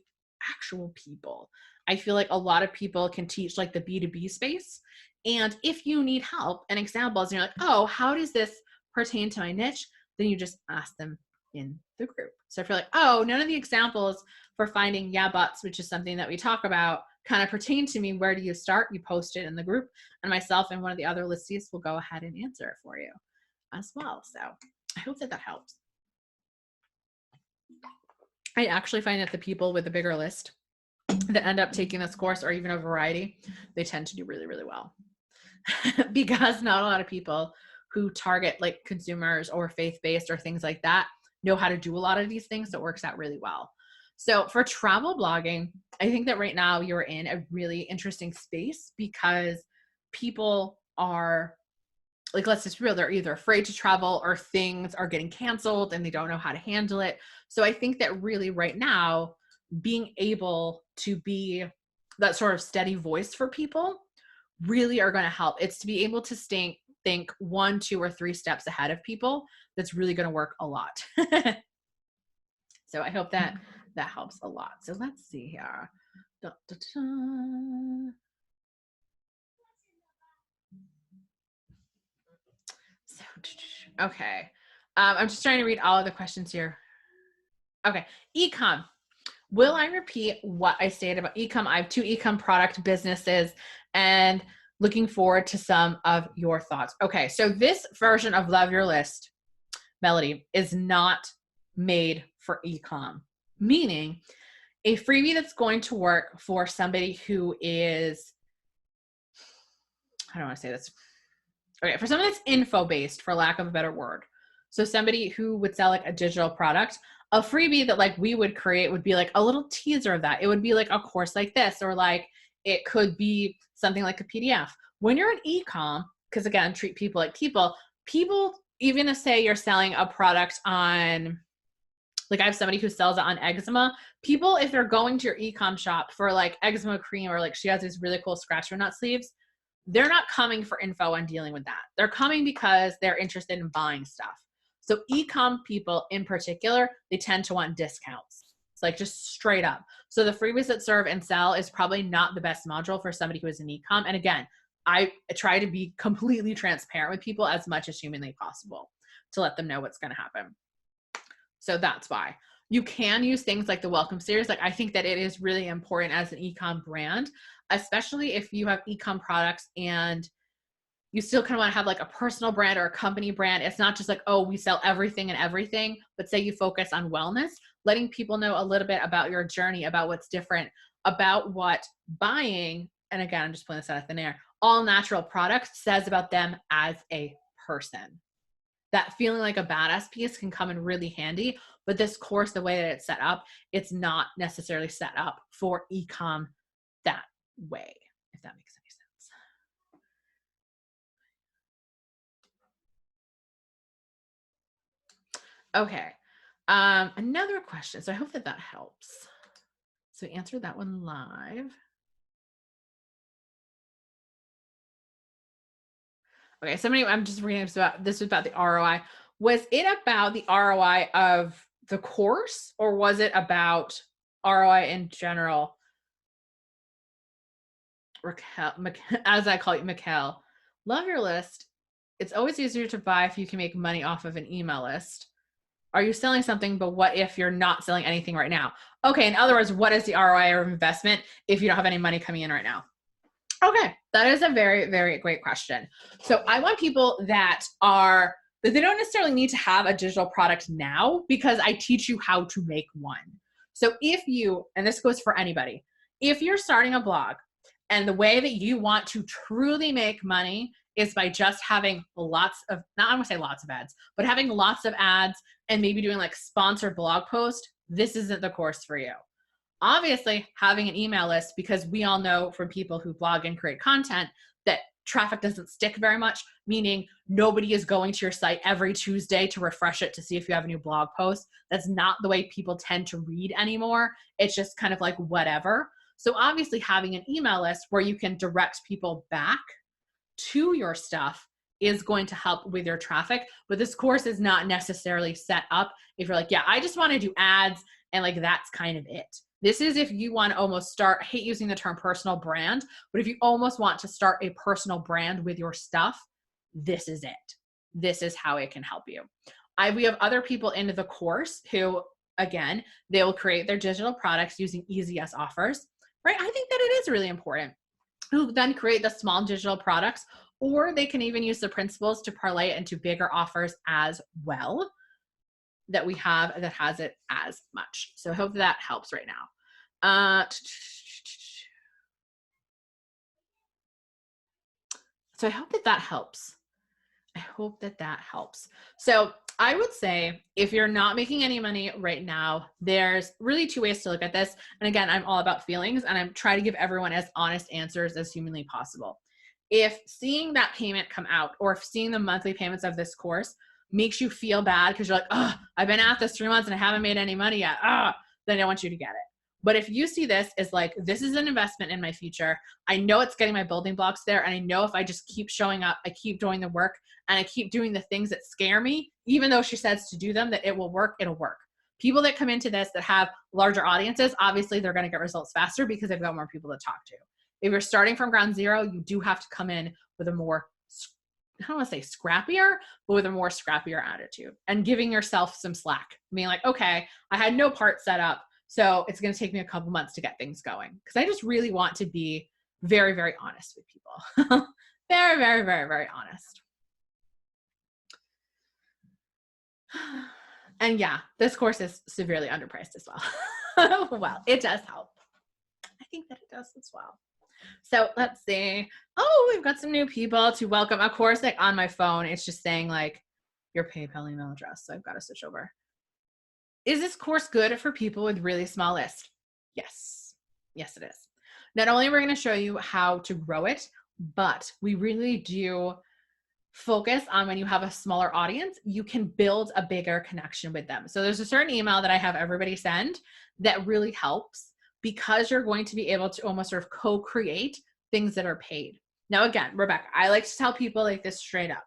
actual people. I feel like a lot of people can teach like the B2B space. And if you need help and examples, and you're like, oh, how does this pertain to my niche? Then you just ask them in the group. So if you're like, oh, none of the examples for finding yeah buts, which is something that we talk about, kind of pertain to me, where do you start? You post it in the group, and myself and one of the other listees will go ahead and answer it for you as well. So I hope that helps. I actually find that the people with the bigger list that end up taking this course, or even a variety, they tend to do really, really well because not a lot of people who target like consumers or faith-based or things like that know how to do a lot of these things. So it works out really well. So for travel blogging, I think that right now you're in a really interesting space because people are like, let's just be real, they're either afraid to travel or things are getting canceled and they don't know how to handle it. So I think that really right now, being able to be that sort of steady voice for people really are going to help. It's to be able to think 1, 2, or 3 steps ahead of people. That's really going to work a lot. So I hope that helps a lot. So let's see here. So, okay. I'm just trying to read all of the questions here. Okay. Ecom. Will I repeat what I stated about ecom? I have 2 ecom product businesses and looking forward to some of your thoughts. Okay. So this version of Love Your List, Melody, is not made for ecom, meaning a freebie that's going to work for somebody who is, I don't want to say this. Okay, for someone that's info-based, for lack of a better word. So somebody who would sell like a digital product, a freebie that like we would create would be like a little teaser of that. It would be like a course like this, or like it could be something like a PDF. When you're an e-com, because again, treat people like people, even if say you're selling a product on, like I have somebody who sells it on eczema, people, if they're going to your e-com shop for like eczema cream, or like she has these really cool scratch-your-nut sleeves, they're not coming for info on dealing with that. They're coming because they're interested in buying stuff. So e-com people in particular, they tend to want discounts. like just straight up. So the freebies that serve and sell is probably not the best module for somebody who is in e-com. And again, I try to be completely transparent with people as much as humanly possible to let them know what's going to happen. So that's why. You can use things like the welcome series. Like, I think that it is really important as an e-com brand, especially if you have e-com products and you still kind of want to have like a personal brand or a company brand. It's not just like, oh, we sell everything and everything, but say you focus on wellness, letting people know a little bit about your journey, about what's different, about what buying, and again, I'm just pulling this out of thin air, all natural products says about them as a person. That feeling like a badass piece can come in really handy, but this course, the way that it's set up, it's not necessarily set up for e-com that way, if that makes any sense. Okay. Another question. So I hope that that helps. So we answered that one live. Okay, somebody, I'm just reading this was about the ROI. Was it about the ROI of the course, or was it about ROI in general? Raquel, as I call you, Mikkel, love your list. It's always easier to buy if you can make money off of an email list. Are you selling something, but what if you're not selling anything right now? Okay, in other words, what is the ROI of investment if you don't have any money coming in right now? Okay, that is a very, very great question. So I want people that they don't necessarily need to have a digital product now, because I teach you how to make one. So if you, and this goes for anybody, if you're starting a blog and the way that you want to truly make money is by just having lots of, not I want to say lots of ads, but having lots of ads and maybe doing like sponsored blog posts, this isn't the course for you. Obviously, having an email list, because we all know from people who blog and create content that traffic doesn't stick very much, meaning nobody is going to your site every Tuesday to refresh it to see if you have a new blog post. That's not the way people tend to read anymore. It's just kind of like whatever. So obviously having an email list where you can direct people back to your stuff is going to help with your traffic. But this course is not necessarily set up if you're like, yeah, I just want to do ads and like that's kind of it. This is if you want to almost start, I hate using the term personal brand, but if you almost want to start a personal brand with your stuff, this is it. This is how it can help you. We have other people in the course who, again, they will create their digital products using EasyS offers, right? I think that it is really important. Who then create the small digital products, or they can even use the principles to parlay it into bigger offers as well that we have that has it as much. So I hope that helps right now. So I hope that that helps. I hope that that helps. So I would say if you're not making any money right now, there's really two ways to look at this. And again, I'm all about feelings and I'm trying to give everyone as honest answers as humanly possible. If seeing that payment come out, or if seeing the monthly payments of this course makes you feel bad because you're like, oh, I've been at this 3 months and I haven't made any money yet, then I want you to get it. But if you see this as like, this is an investment in my future, I know it's getting my building blocks there, and I know if I just keep showing up, I keep doing the work, and I keep doing the things that scare me, even though she says to do them, that it will work, it'll work. People that come into this that have larger audiences, obviously they're going to get results faster because they've got more people to talk to. If you're starting from ground zero, you do have to come in with a more, I don't want to say scrappier, but with a more scrappier attitude and giving yourself some slack. Being like, okay, I had no part set up, so it's going to take me a couple months to get things going. Because I just really want to be very, very honest with people. Very, very, very, very honest. And yeah, this course is severely underpriced as well. Well, it does help. I think that it does as well. So let's see. Oh, we've got some new people to welcome. Of course, like on my phone, it's just saying like your PayPal email address. So I've got to switch over. Is this course good for people with really small lists? Yes. Yes, it is. Not only are we going to show you how to grow it, but we really do focus on when you have a smaller audience, you can build a bigger connection with them. So there's a certain email that I have everybody send that really helps, because you're going to be able to almost sort of co-create things that are paid. Now, again, Rebecca, I like to tell people like this straight up.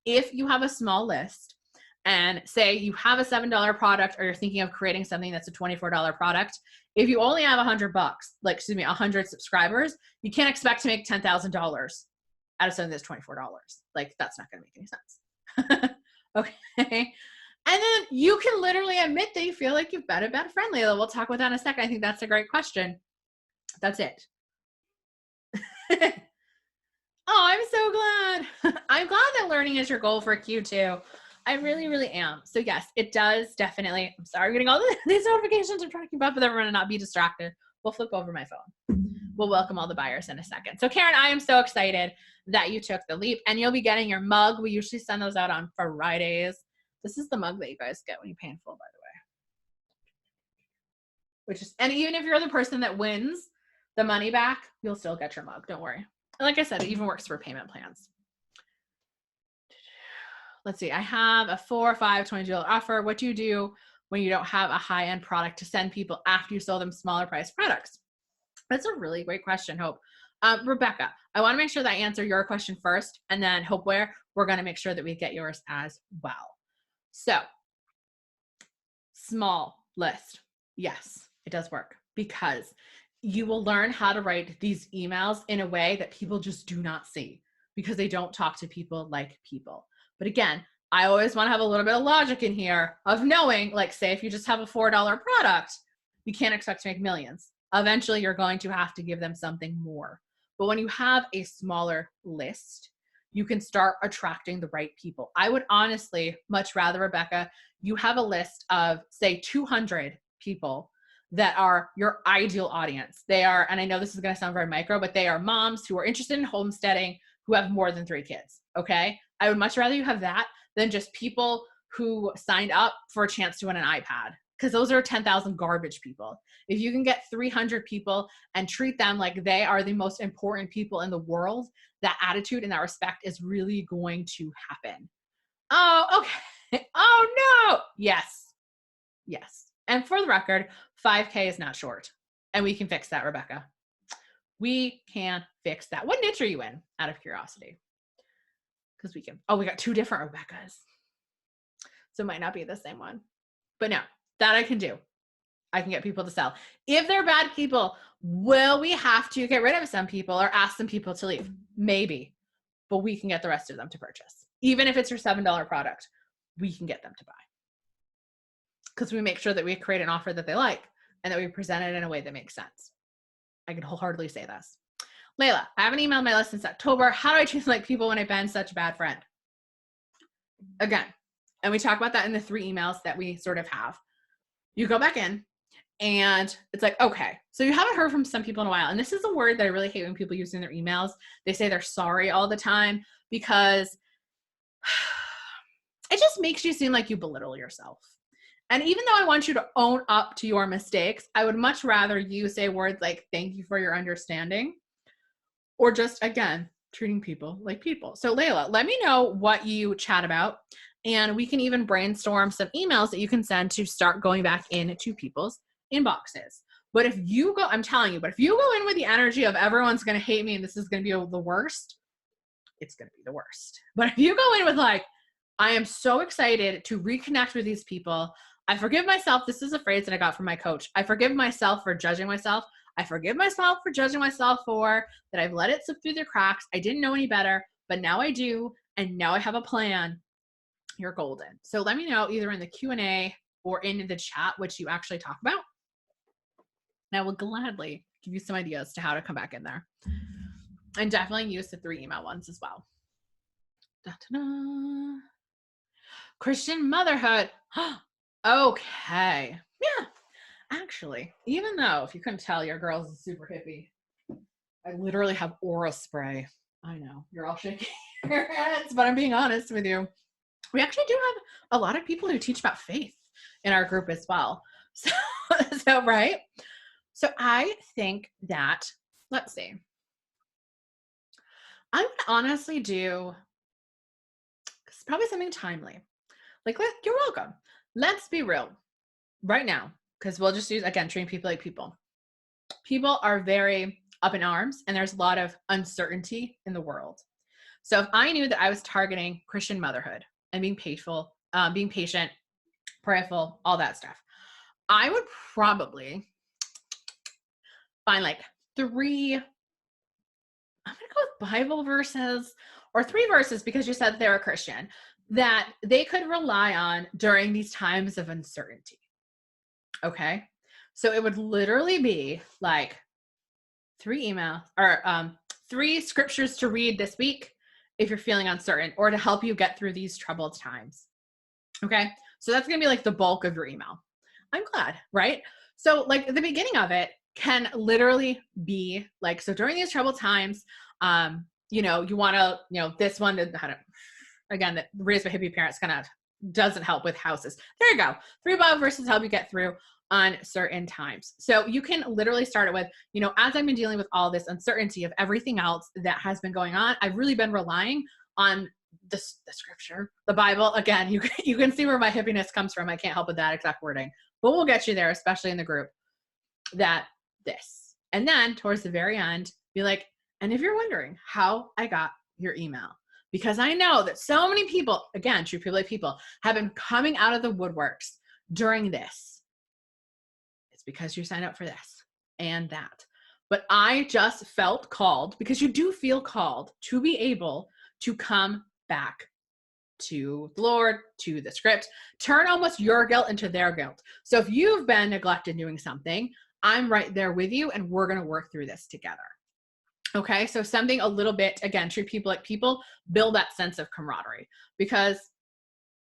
If you have a small list and say you have a $7 product or you're thinking of creating something that's a $24 product, if you only have $100, like, excuse me, 100 subscribers, you can't expect to make $10,000 out of something that's $24. Like, that's not going to make any sense. Okay. And then you can literally admit that you feel like you've been a bad friend, Layla. We'll talk about that in a second. I think that's a great question. That's it. Oh, I'm so glad. I'm glad that learning is your goal for Q2. I really, really am. So yes, it does definitely. I'm sorry, I'm getting all these notifications. I'm trying to keep up with everyone and not be distracted. We'll flip over my phone. We'll welcome all the buyers in a second. So Karen, I am so excited that you took the leap, and you'll be getting your mug. We usually send those out on Fridays. This is the mug that you guys get when you pay in full, by the way. Which is, and even if you're the person that wins the money back, you'll still get your mug. Don't worry. Like I said, it even works for payment plans. Let's see. I have a $4, $5, $20 offer. What do you do when you don't have a high-end product to send people after you sold them smaller price products? That's a really great question, Hope. Rebecca, I want to make sure that I answer your question first, and then Hope, where we're going to make sure that we get yours as well. So, small list. Yes, it does work, because you will learn how to write these emails in a way that people just do not see, because they don't talk to people like people. But again, I always want to have a little bit of logic in here of knowing, like, say if you just have a $4 product, you can't expect to make millions. Eventually you're going to have to give them something more. But when you have a smaller list, you can start attracting the right people. I would honestly much rather, Rebecca, you have a list of, say, 200 people that are your ideal audience. They are, and I know this is going to sound very micro, but they are moms who are interested in homesteading who have more than 3 kids. Okay. I would much rather you have that than just people who signed up for a chance to win an iPad, because those are 10,000 garbage people. If you can get 300 people and treat them like they are the most important people in the world, that attitude and that respect is really going to happen. Oh, okay. Oh no. Yes. Yes. And for the record, 5K is not short. And we can fix that, Rebecca. We can fix that. What niche are you in, out of curiosity? Because we can, oh, we got 2 different Rebeccas. So it might not be the same one. But no, that I can do. I can get people to sell. If they're bad people, will we have to get rid of some people or ask some people to leave? Maybe. But we can get the rest of them to purchase. Even if it's your $7 product, we can get them to buy. Because we make sure that we create an offer that they like and that we present it in a way that makes sense. I can wholeheartedly say this. Layla, I haven't emailed my list since October. How do I choose like people when I've been such a bad friend? Again, and we talk about that in the 3 emails that we sort of have. You go back in and it's like, okay, so you haven't heard from some people in a while. And this is a word that I really hate when people use in their emails. They say they're sorry all the time, because it just makes you seem like you belittle yourself. And even though I want you to own up to your mistakes, I would much rather you say words like, thank you for your understanding, or just, again, treating people like people. So Layla, let me know what you chat about, and we can even brainstorm some emails that you can send to start going back into people's inboxes. But if you go, I'm telling you, but if you go in with the energy of everyone's going to hate me and this is going to be the worst, it's going to be the worst. But if you go in with like, I am so excited to reconnect with these people. I forgive myself. This is a phrase that I got from my coach. I forgive myself for judging myself. I forgive myself for judging myself for that. I've let it slip through the cracks. I didn't know any better, but now I do. And now I have a plan. You're golden. So let me know either in the Q&A or in the chat what you actually talk about. And I will gladly give you some ideas to how to come back in there. And definitely use the 3 email ones as well. Da-da-da. Christian motherhood. Okay. Yeah. Actually, even though, if you couldn't tell, your girl's a super hippie, I literally have aura spray. I know. You're all shaking your heads, but I'm being honest with you. We actually do have a lot of people who teach about faith in our group as well. So right? So I think that, let's see. I would honestly do probably something timely. Like, you're welcome. Let's be real right now, because we'll just use, again, treating people like people. People are very up in arms, and there's a lot of uncertainty in the world. So if I knew that I was targeting Christian motherhood and being faithful being patient, prayerful, all that stuff. I would probably find like 3, I'm going to go with Bible verses or 3 verses because you said they're a Christian that they could rely on during these times of uncertainty. Okay. So it would literally be like 3 emails or 3 scriptures to read this week if you're feeling uncertain or to help you get through these troubled times. Okay. So that's going to be like the bulk of your email. I'm glad, right? So like the beginning of it can literally be like, so during these troubled times, you know, you want to, you know, this one, again, that Raised by Hippie Parents kind of doesn't help with houses. There you go. 3 Bible verses help you get through uncertain times. So you can literally start it with, you know, as I've been dealing with all this uncertainty of everything else that has been going on, I've really been relying on the scripture, the Bible. Again, you can see where my hippiness comes from. I can't help with that exact wording, but we'll get you there, especially in the group, that this. And then towards the very end, be like, and if you're wondering how I got your email, because I know that so many people, again, true people like people, have been coming out of the woodworks during this. It's because you signed up for this and that. But I just felt called, because you do feel called to be able to come back to the Lord, to the script, turn almost your guilt into their guilt. So if you've been neglected doing something, I'm right there with you and we're going to work through this together. Okay. So something a little bit, again, treat people like people, build that sense of camaraderie, because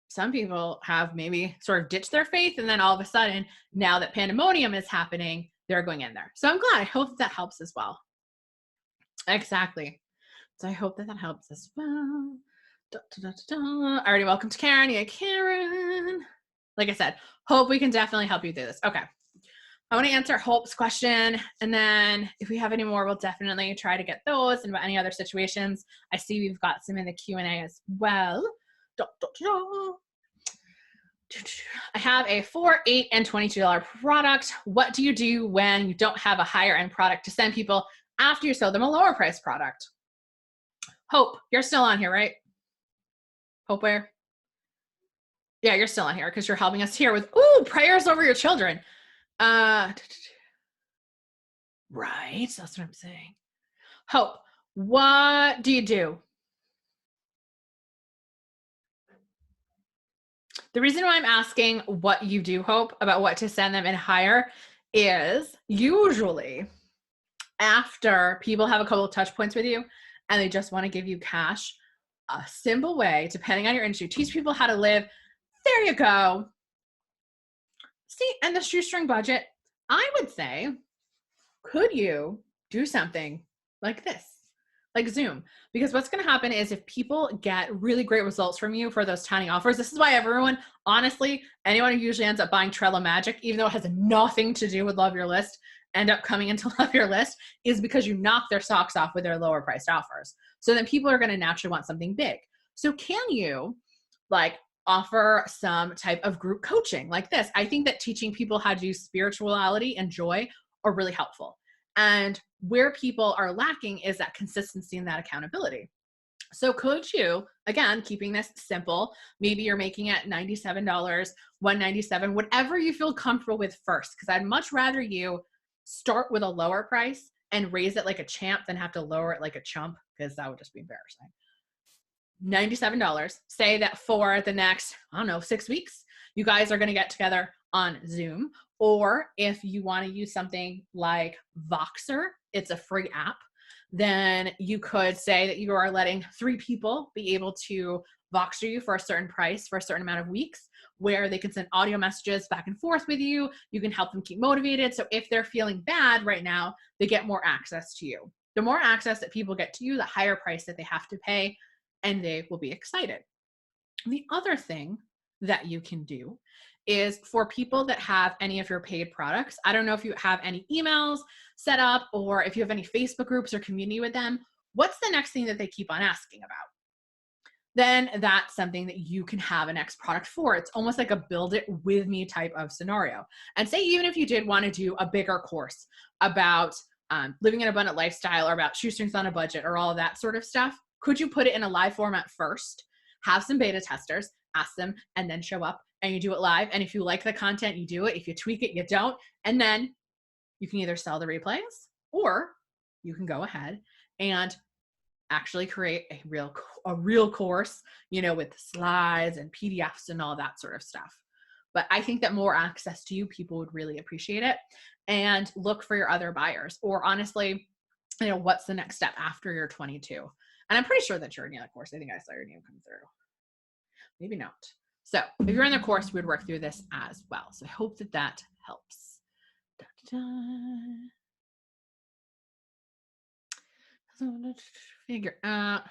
some people have maybe sort of ditched their faith. And then all of a sudden, now that pandemonium is happening, they're going in there. So I'm glad. I hope that helps as well. Exactly. So I hope that helps as well. I already welcomed Karen. Yeah, Karen. Like I said, Hope, we can definitely help you through this. Okay. I want to answer Hope's question. And then if we have any more, we'll definitely try to get those and about any other situations. I see we've got some in the Q&A as well. I have a $4, $8, and $22 product. What do you do when you don't have a higher end product to send people after you sell them a lower price product? Hope, you're still on here, right? Hope, where? Yeah, you're still on here because you're helping us here with, prayers over your children. Right, that's what I'm saying. Hope, what do you do? The reason why I'm asking what you do, Hope, about what to send them and hire is usually after people have a couple of touch points with you and they just want to give you cash, a simple way, depending on your industry, teach people how to live. There you go. See, and the shoestring budget, I would say, could you do something like this? Like Zoom, because what's going to happen is if people get really great results from you for those tiny offers, this is why everyone, honestly, anyone who usually ends up buying Trello Magic, even though it has nothing to do with Love Your List, end up coming into Love Your List, is because you knock their socks off with their lower priced offers. So then people are going to naturally want something big. So can you like offer some type of group coaching like this? I think that teaching people how to do spirituality and joy are really helpful. And where people are lacking is that consistency and that accountability. So could you, again, keeping this simple, maybe you're making it $97, $197, whatever you feel comfortable with first, because I'd much rather you start with a lower price and raise it like a champ than have to lower it like a chump, because that would just be embarrassing. $97. Say that for the next, 6 weeks, you guys are going to get together on Zoom. Or if you want to use something like Voxer, it's a free app, then you could say that you are letting 3 people be able to Voxer you for a certain price for a certain amount of weeks, where they can send audio messages back and forth with you. You can help them keep motivated. So if they're feeling bad right now, they get more access to you. The more access that people get to you, the higher price that they have to pay, and they will be excited. The other thing that you can do is for people that have any of your paid products. I don't know if you have any emails set up or if you have any Facebook groups or community with them. What's the next thing that they keep on asking about? Then that's something that you can have a next product for. It's almost like a build it with me type of scenario. And say even if you did want to do a bigger course about living an abundant lifestyle or about shoestrings on a budget or all of that sort of stuff, could you put it in a live format first, have some beta testers, ask them, and then show up and you do it live. And if you like the content, you do it. If you tweak it, you don't. And then you can either sell the replays or you can go ahead and actually create a real course, with slides and PDFs and all that sort of stuff. But I think that more access to you, people would really appreciate it. And look for your other buyers, or honestly, what's the next step after you're 22? And I'm pretty sure that you're in the course. I think I saw your name come through. Maybe not. So if you're in the course, we'd work through this as well. So I hope that helps. Figure out.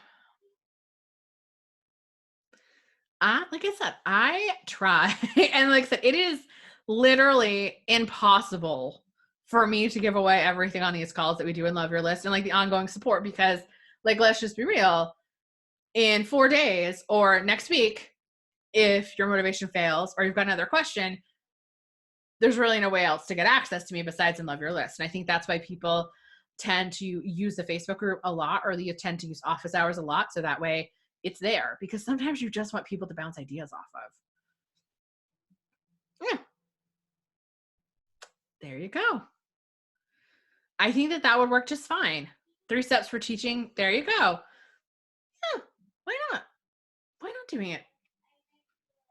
Like I said, I try, and like I said, it is literally impossible for me to give away everything on these calls that we do in Love Your List and like the ongoing support, because like, let's just be real, in 4 days or next week, if your motivation fails or you've got another question, there's really no way else to get access to me besides in Love Your List. And I think that's why people tend to use the Facebook group a lot, or you tend to use office hours a lot. So that way it's there, because sometimes you just want people to bounce ideas off of. Yeah. There you go. I think that would work just fine. 3 steps for teaching. There you go. Yeah. Why not? Why not doing it?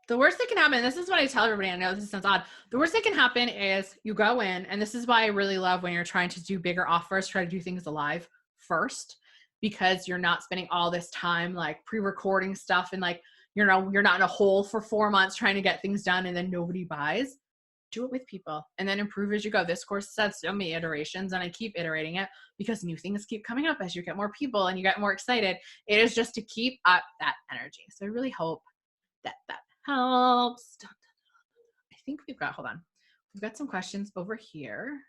The worst that can happen, this is what I tell everybody, I know this sounds odd, the worst that can happen is you go in, and this is why I really love when you're trying to do bigger offers, try to do things live first, because you're not spending all this time like pre-recording stuff, and like, you're not in a hole for 4 months trying to get things done and then nobody buys. Do it with people and then improve as you go. This course has so many iterations, and I keep iterating it because new things keep coming up as you get more people and you get more excited. It is just to keep up that energy. So I really hope that helps. I think we've got some questions over here.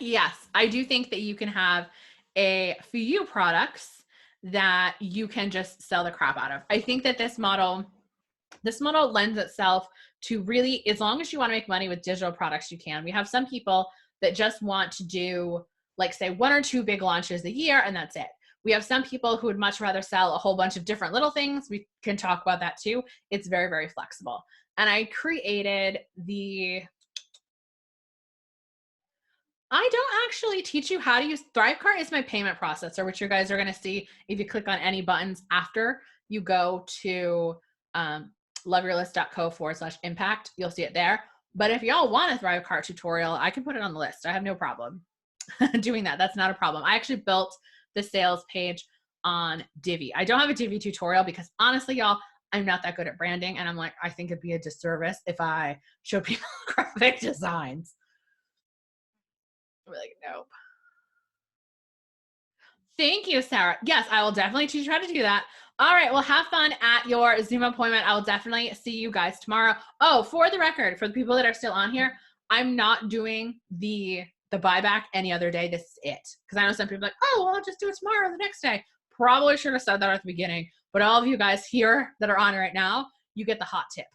Yes, I do think that you can have a few products that you can just sell the crap out of. I think that this model lends itself to really, as long as you want to make money with digital products, you can. We have some people that just want to do, like, say 1 or 2 big launches a year, and that's it. We have some people who would much rather sell a whole bunch of different little things. We can talk about that too. It's very, very flexible. And I created I don't actually teach you how to use Thrivecart. Is my payment processor, which you guys are going to see if you click on any buttons after you go to loveyourlist.co/impact. You'll see it there. But if y'all want a Thrivecart tutorial, I can put it on the list. I have no problem doing that. That's not a problem. I actually built the sales page on Divi. I don't have a Divi tutorial because honestly, y'all, I'm not that good at branding. And I'm like, I think it'd be a disservice if I show people graphic designs. I'm like, nope. Thank you, Sarah. Yes, I will definitely teach you how to do that. All right, well, have fun at your Zoom appointment. I will definitely see you guys tomorrow. Oh, for the record, for the people that are still on here, I'm not doing the buyback any other day. This is it. Because I know some people are like, oh, well, I'll just do it tomorrow or the next day. Probably should have said that at the beginning. But all of you guys here that are on right now, you get the hot tip.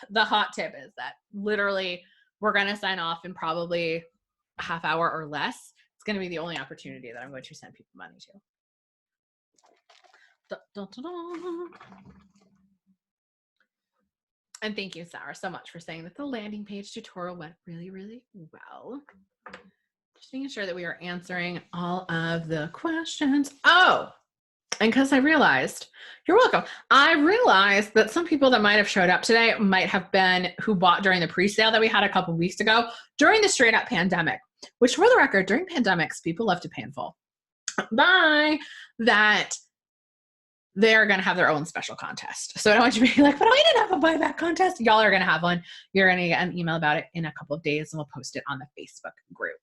The hot tip is that literally we're going to sign off in probably a half hour or less. It's going to be the only opportunity that I'm going to send people money to. Da, da, da, da. And thank you, Sarah, so much for saying that the landing page tutorial went really, really well. Just making sure that we are answering all of the questions. Oh, and because I realized, you're welcome. I realized that some people that might have showed up today might have been who bought during the pre-sale that we had a couple of weeks ago during the straight up pandemic, which for the record, during pandemics, people love to pay in full. Bye. That they're going to have their own special contest. So I don't want you to be like, but I didn't have a buyback contest. Y'all are going to have one. You're going to get an email about it in a couple of days, and we'll post it on the Facebook group.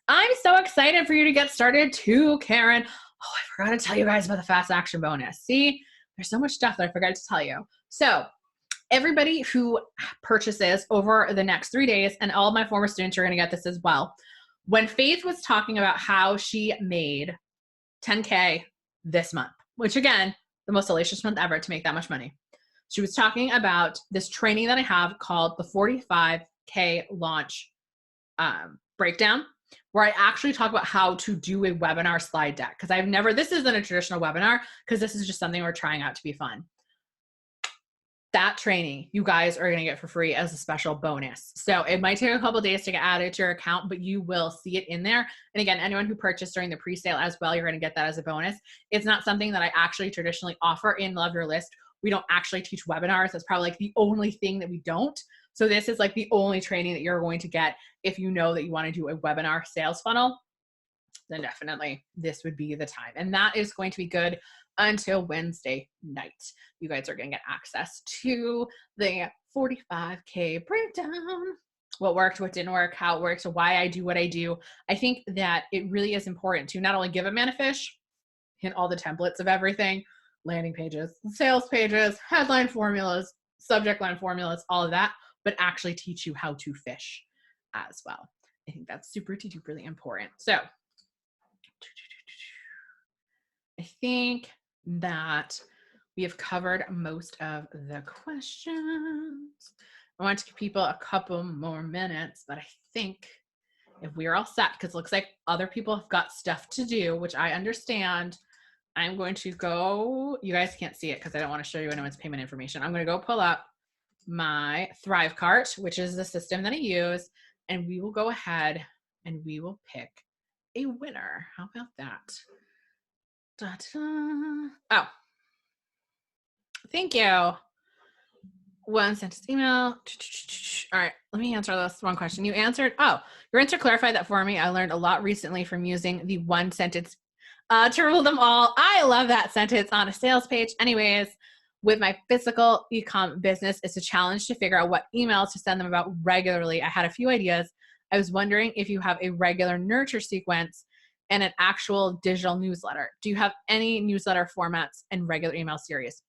I'm so excited for you to get started too, Karen. Oh, I forgot to tell you guys about the fast action bonus. See, there's so much stuff that I forgot to tell you. So everybody who purchases over the next 3 days, and all of my former students are going to get this as well. When Faith was talking about how she made $10K this month, which again, the most delicious month ever to make that much money. She was talking about this training that I have called the 45K launch breakdown, where I actually talk about how to do a webinar slide deck. Because this isn't a traditional webinar, because this is just something we're trying out to be fun. That training you guys are going to get for free as a special bonus. So it might take a couple of days to get added to your account, but you will see it in there. And again, anyone who purchased during the pre-sale as well, you're going to get that as a bonus. It's not something that I actually traditionally offer in Love Your List. We don't actually teach webinars. That's probably like the only thing that we don't. So this is like the only training that you're going to get if you know that you want to do a webinar sales funnel. Then definitely this would be the time. And that is going to be good until Wednesday night. You guys are going to get access to the 45K breakdown, what worked, what didn't work, how it works, why I do what I do. I think that it really is important to not only give a man a fish, hit all the templates of everything, landing pages, sales pages, headline formulas, subject line formulas, all of that, but actually teach you how to fish as well. I think that's super duperly important. So I think that we have covered most of the questions. I want to give people a couple more minutes, but I think if we're all set, because it looks like other people have got stuff to do, which I understand, I'm going to go, you guys can't see it because I don't want to show you anyone's payment information. I'm going to go pull up my Thrivecart, which is the system that I use, and we will go ahead and we will pick a winner. How about that? Da-da. Oh, thank you. One sentence email. All right, let me answer this one question. Your answer clarified that for me. I learned a lot recently from using the one sentence to rule them all. I love that sentence on a sales page. Anyways, with my physical e-com business, it's a challenge to figure out what emails to send them about regularly. I had a few ideas. I was wondering if you have a regular nurture sequence and an actual digital newsletter. Do you have any newsletter formats and regular email series?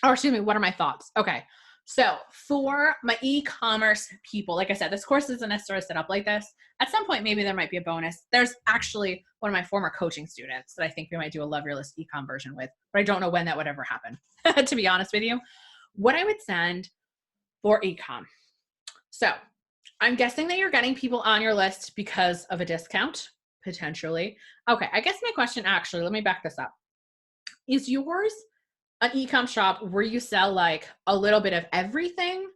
Or excuse me, what are my thoughts? Okay. So for my e-commerce people, like I said, this course isn't necessarily set up like this. At some point, maybe there might be a bonus. There's actually one of my former coaching students that I think we might do a Love Your List e-com version with, but I don't know when that would ever happen, to be honest with you. What I would send for e-com. So I'm guessing that you're getting people on your list because of a discount, potentially. Okay, I guess my question actually, let me back this up. Is yours an e-com shop where you sell like a little bit of everything?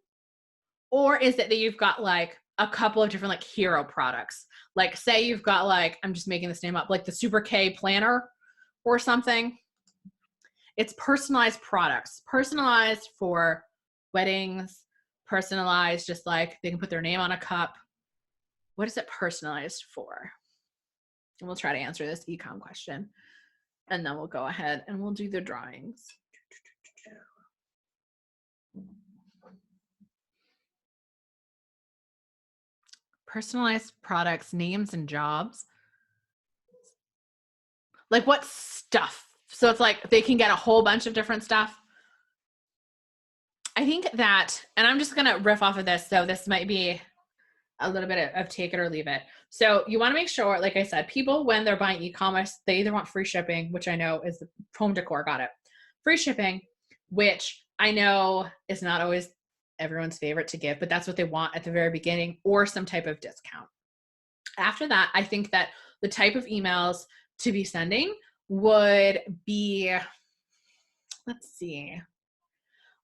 Or is it that you've got like a couple of different like hero products? Like say you've got like, I'm just making this name up, like the Super K planner or something. It's personalized products, personalized for weddings, personalized just like they can put their name on a cup. What is it personalized for? And we'll try to answer this e-com question. And then we'll go ahead and we'll do the drawings. Personalized products, names and jobs. Like what stuff? So it's like they can get a whole bunch of different stuff. I think that, and I'm just going to riff off of this. So this might be a little bit of take it or leave it. So you want to make sure, like I said, people, when they're buying e-commerce, they either want free shipping, which I know is the home decor, got it. Free shipping, which I know is not always everyone's favorite to give, but that's what they want at the very beginning, or some type of discount. After that, I think that the type of emails to be sending would be, let's see.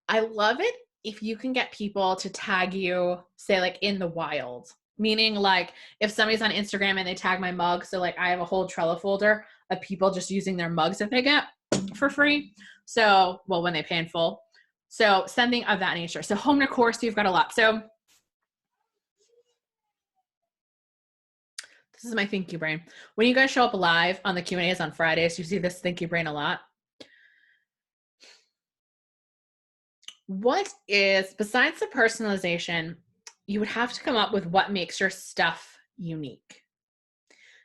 I love it if you can get people to tag you, say like in the wild, meaning like if somebody's on Instagram and they tag my mug. So like I have a whole Trello folder of people just using their mugs that they get for free. So, well, when they pay in full. So something of that nature. So home decor, so you've got a lot. So this is my thinky brain. When you guys show up live on the Q&As on Fridays, you see this thinky brain a lot. What is, besides the personalization, you would have to come up with what makes your stuff unique.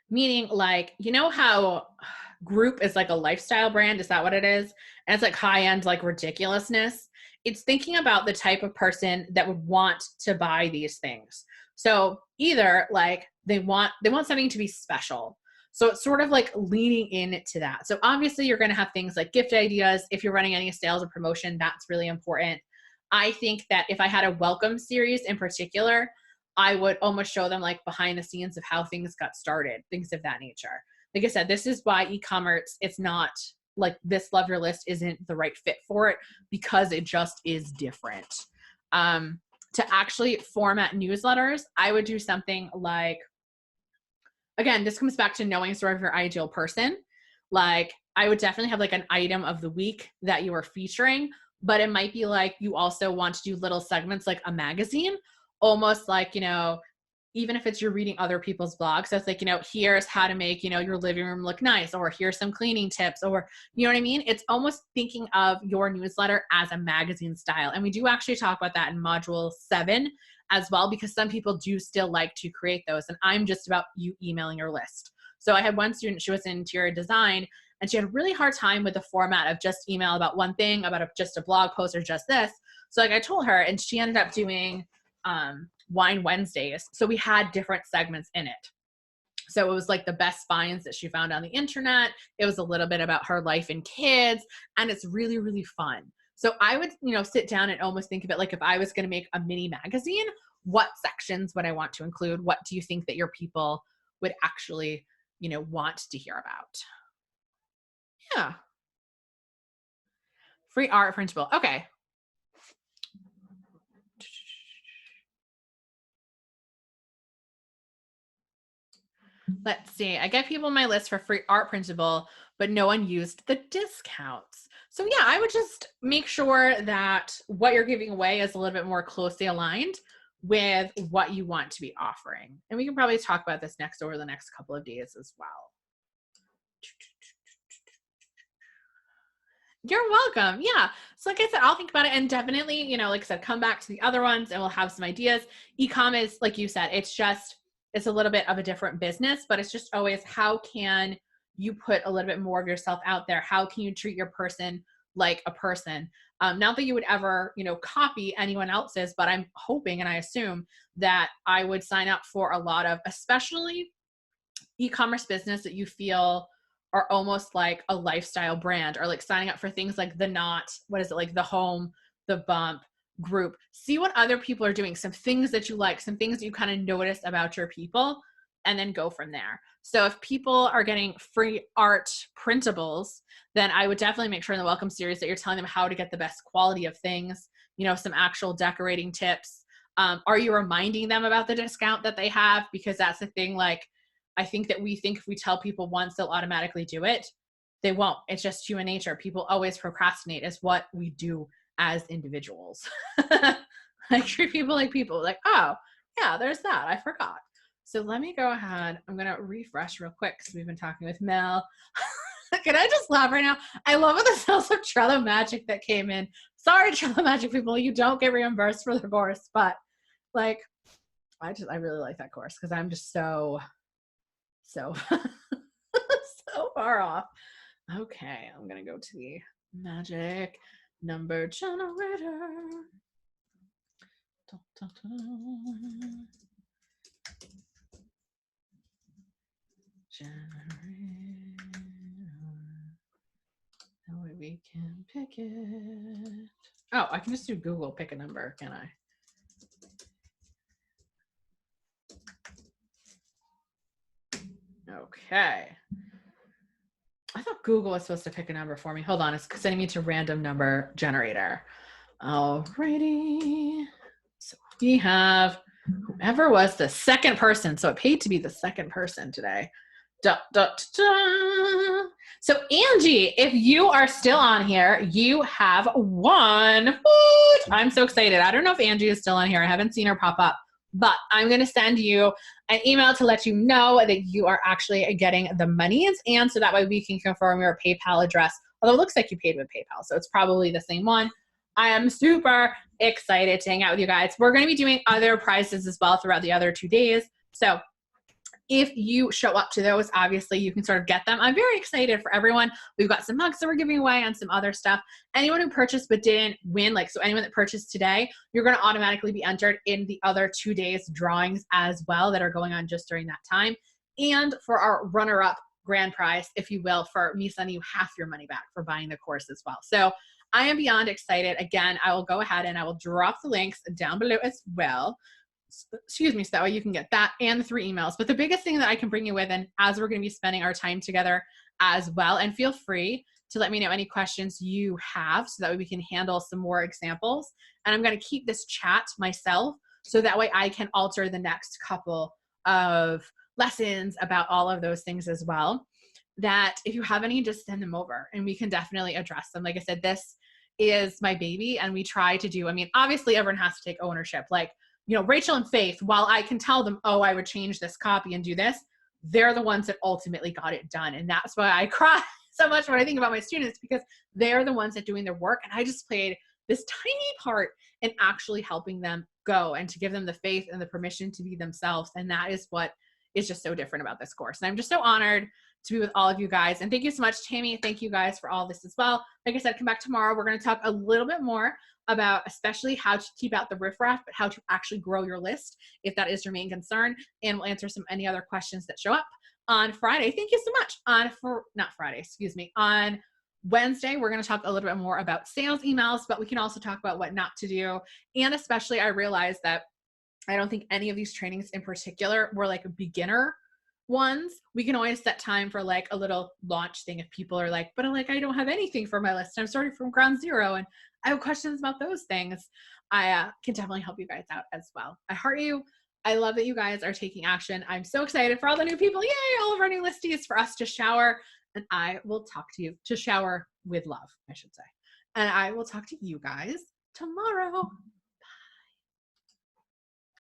Meaning like, you know how Group is like a lifestyle brand? Is that what it is? And it's like high-end, like ridiculousness. It's thinking about the type of person that would want to buy these things. So either like they want something to be special. So it's sort of like leaning into that. So obviously you're going to have things like gift ideas. If you're running any sales or promotion, that's really important. I think that if I had a welcome series in particular, I would almost show them like behind the scenes of how things got started, things of that nature. Like I said, this is why e-commerce, it's not like this Love Your List isn't the right fit for it, because it just is different. To actually format newsletters, I would do something like, again, this comes back to knowing sort of your ideal person. Like I would definitely have like an item of the week that you are featuring, but it might be like you also want to do little segments like a magazine, almost like, you know, even if it's you're reading other people's blogs. So it's like, you know, here's how to make, you know, your living room look nice, or here's some cleaning tips, or, you know what I mean? It's almost thinking of your newsletter as a magazine style. And we do actually talk about that in module 7 as well, because some people do still like to create those. And I'm just about you emailing your list. So I had one student, she was in interior design, and she had a really hard time with the format of just email about one thing, about just a blog post or just this. So like I told her, and she ended up doing Wine Wednesdays. So we had different segments in it. So it was like the best finds that she found on the internet. It was a little bit about her life and kids, and it's really, really fun. So I would, you know, sit down and almost think of it like if I was going to make a mini magazine, what sections would I want to include? What do you think that your people would actually, you know, want to hear about? Yeah. Free art printable. Okay. Let's see. I get people on my list for free art printable, but no one used the discounts. So yeah, I would just make sure that what you're giving away is a little bit more closely aligned with what you want to be offering. And we can probably talk about this next over the next couple of days as well. You're welcome. Yeah. So like I said, I'll think about it, and definitely, you know, like I said, come back to the other ones and we'll have some ideas. E-com is, like you said, it's a little bit of a different business, but it's just always, how can you put a little bit more of yourself out there? How can you treat your person like a person? Not that you would ever, you know, copy anyone else's, but I'm hoping and I assume that I would sign up for a lot of, especially e-commerce business that you feel are almost like a lifestyle brand, or like signing up for things like the Knot, what is it, like the Home, the Bump group. See what other people are doing, some things that you like, some things that you kind of notice about your people, and then go from there. So if people are getting free art printables, then I would definitely make sure in the welcome series that you're telling them how to get the best quality of things, you know, some actual decorating tips. Are you reminding them about the discount that they have? Because that's the thing, like, I think that we think if we tell people once, they'll automatically do it. They won't. It's just human nature. People always procrastinate, is what we do as individuals. Like treat people like people, like, oh yeah, there's that, I forgot. So let me go ahead. I'm going to refresh real quick because we've been talking with Mel. Can I just laugh right now? I love what the sales of Trello Magic that came in. Sorry, Trello Magic people, you don't get reimbursed for the course, but like, I really like that course because I'm just so so far off. Okay, I'm gonna go to the magic number generator. Dun, dun, dun. Generator. That way we can pick it. Oh, I can just do Google pick a number, can I? Okay. I thought Google was supposed to pick a number for me. Hold on, it's sending me to random number generator. Alrighty. So we have whoever was the second person. So it paid to be the second person today. Da, da, da, da. So Angie, if you are still on here, you have won. What? I'm so excited. I don't know if Angie is still on here. I haven't seen her pop up, but I'm going to send you an email to let you know that you are actually getting the monies. And so that way we can confirm your PayPal address. Although it looks like you paid with PayPal, so it's probably the same one. I am super excited to hang out with you guys. We're going to be doing other prizes as well throughout the other 2 days. So if you show up to those, obviously you can sort of get them. I'm very excited for everyone. We've got some mugs that we're giving away and some other stuff. Anyone who purchased but didn't win, like, so anyone that purchased today, you're going to automatically be entered in the other 2 days drawings as well that are going on just during that time. And for our runner-up grand prize, if you will, for me sending you half your money back for buying the course as well. So I am beyond excited. Again, I will go ahead and I will drop the links down below as well. excuse me, so that way you can get that and the 3 emails. But the biggest thing that I can bring you with, and as we're going to be spending our time together as well, and feel free to let me know any questions you have so that way we can handle some more examples. And I'm going to keep this chat myself so that way I can alter the next couple of lessons about all of those things as well. That if you have any, just send them over and we can definitely address them. Like I said, this is my baby, and we try to do, I mean, obviously everyone has to take ownership. Like, you know, Rachel and Faith, while I can tell them, oh, I would change this copy and do this, they're the ones that ultimately got it done. And that's why I cry so much when I think about my students, because they're the ones that doing their work. And I just played this tiny part in actually helping them go and to give them the faith and the permission to be themselves. And that is what is just so different about this course. And I'm just so honored to be with all of you guys. And thank you so much, Tammy. Thank you guys for all this as well. Like I said, come back tomorrow. We're going to talk a little bit more about especially how to keep out the riffraff, but how to actually grow your list if that is your main concern. And we'll answer any other questions that show up on Friday. Thank you so much. On Wednesday, we're going to talk a little bit more about sales emails, but we can also talk about what not to do. And especially, I realized that I don't think any of these trainings in particular were like beginner ones. We can always set time for like a little launch thing if people are like, but like, I don't have anything for my list. I'm starting from ground zero and I have questions about those things. I can definitely help you guys out as well. I heart you. I love that you guys are taking action. I'm so excited for all the new people. Yay, all of our new listies for us to shower. And I will talk to you, to shower with love, I should say. And I will talk to you guys tomorrow.